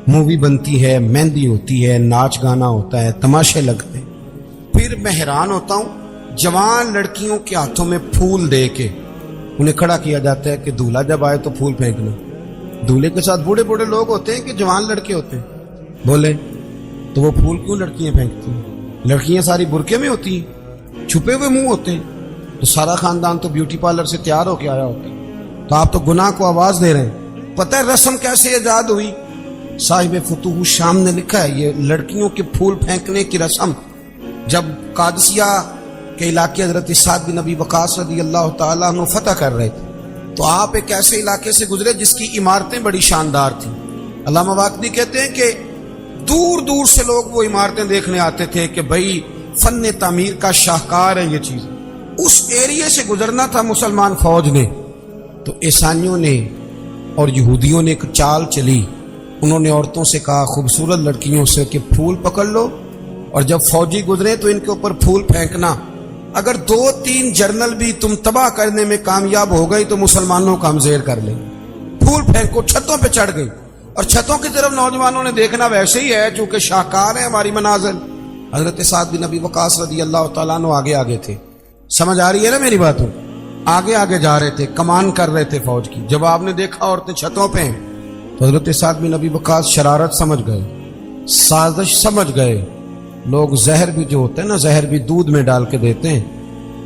S4: مووی بنتی ہے، مہندی ہوتی ہے، ناچ گانا ہوتا ہے، تماشے لگتے ہیں۔ پھر میں حیران ہوتا ہوں جوان لڑکیوں کے ہاتھوں میں پھول دے کے انہیں کھڑا کیا جاتا ہے کہ دولہا جب آئے تو پھول پھینکنا۔ دولہے کے ساتھ بوڑھے لوگ ہوتے ہیں کہ جوان لڑکے ہوتے ہیں؟ بولے تو وہ پھول کیوں لڑکیاں پھینکتی ہیں؟ لڑکیاں ساری برقعے میں ہوتی ہیں، چھپے ہوئے منہ ہوتے ہیں، تو سارا خاندان تو بیوٹی پارلر سے تیار ہو کے آیا ہوتا ہے، تو آپ تو گناہ کو آواز دے رہے ہیں۔ پتہ ہے رسم کیسے ایجاد ہوئی؟ صاحب فتوح الشام نے لکھا ہے یہ لڑکیوں کے پھول پھینکنے کی رسم جب قادسیہ کے علاقے حضرت سعد بن ابی وقاص رضی اللہ تعالیٰ عنہ فتح کر رہے تھے، تو آپ ایک ایسے علاقے سے گزرے جس کی عمارتیں بڑی شاندار تھیں۔ علامہ واقدی کہتے ہیں کہ دور سے لوگ وہ عمارتیں دیکھنے آتے تھے کہ بھئی فن تعمیر کا شاہکار ہے یہ چیز۔ اس ایریے سے گزرنا تھا مسلمان فوج نے، تو عیسائیوں نے اور یہودیوں نے ایک چال چلی، انہوں نے عورتوں سے کہا خوبصورت لڑکیوں سے کہ پھول پکڑ لو، اور جب فوجی گزرے تو ان کے اوپر پھول پھینکنا، اگر 2-3 جرنل بھی تم تباہ کرنے میں کامیاب ہو گئی تو مسلمانوں کا ہم زیر کر لیں۔ پھول پھینکو، چھتوں پہ چڑھ گئی، اور چھتوں کی طرف نوجوانوں نے دیکھنا ویسے ہی ہے چونکہ شاہکار ہے ہماری منازل۔ حضرت سعد بن ابی وقاص رضی اللہ تعالیٰ عنہ آگے تھے، سمجھ آ رہی ہے نا میری بات؟ آگے جا رہے تھے، کمان کر رہے تھے فوج کی۔ جب آپ نے دیکھا عورتیں چھتوں پہ ہیں تو حضرت سعد بن ابی وقاص شرارت سمجھ گئے، سازش سمجھ گئے۔ لوگ زہر بھی جو ہوتا ہے نا، زہر بھی دودھ میں ڈال کے دیتے ہیں،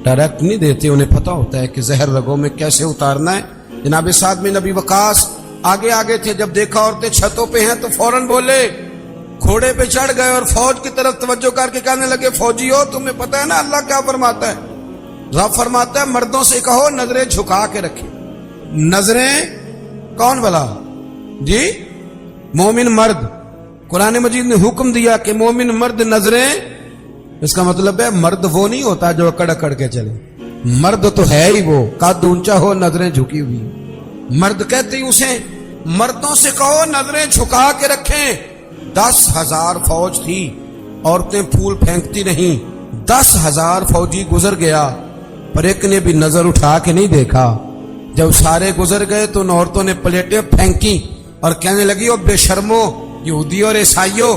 S4: ڈائریکٹ نہیں دیتے، انہیں پتہ ہوتا ہے کہ زہر رگوں میں کیسے اتارنا ہے۔ جناب سعد بن ابی وقاص آگے تھے، جب دیکھا عورتیں چھتوں پہ ہیں تو فوراً بولے، گھوڑے پہ چڑھ گئے اور فوج کی طرف توجہ کر کے کہنے لگے فوجی ہو تمہیں پتہ ہے نا اللہ کیا فرماتا ہے؟ رب فرماتا ہے مردوں سے کہو نظریں جھکا کے رکھیں۔ نظریں کون بلا؟ جی مومن مرد۔ قرآن مجید نے حکم دیا کہ مومن مرد نظریں، اس کا مطلب ہے مرد وہ نہیں ہوتا جو اکڑ کے چلے، مرد تو ہے ہی وہ قد اونچا ہو نظریں جھکی ہوئی۔ مرد کہتے ہی اسے مردوں سے کہو نظریں جھکا کے رکھیں۔ 10,000 فوج تھی، عورتیں پھول پھینکتی نہیں، 10,000 فوجی گزر گیا پر ایک نے بھی نظر اٹھا کے نہیں دیکھا۔ جب سارے گزر گئے تو ان عورتوں نے پلیٹیں پھینکی اور کہنے لگی او بے شرمو یہودی اور عیسائیوں،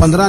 S4: 15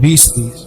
S4: 20-20।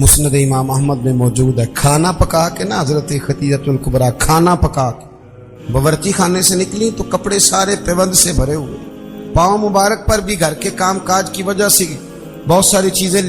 S4: مسند امام احمد میں موجود ہے. کھانا پکا کے نا حضرت خدیجۃ الکبریٰ کھانا پکا کے باورچی خانے سے نکلی تو کپڑے سارے پیوند سے بھرے ہوئے, پاؤں مبارک پر بھی گھر کے کام کاج کی وجہ سے بہت ساری چیزیں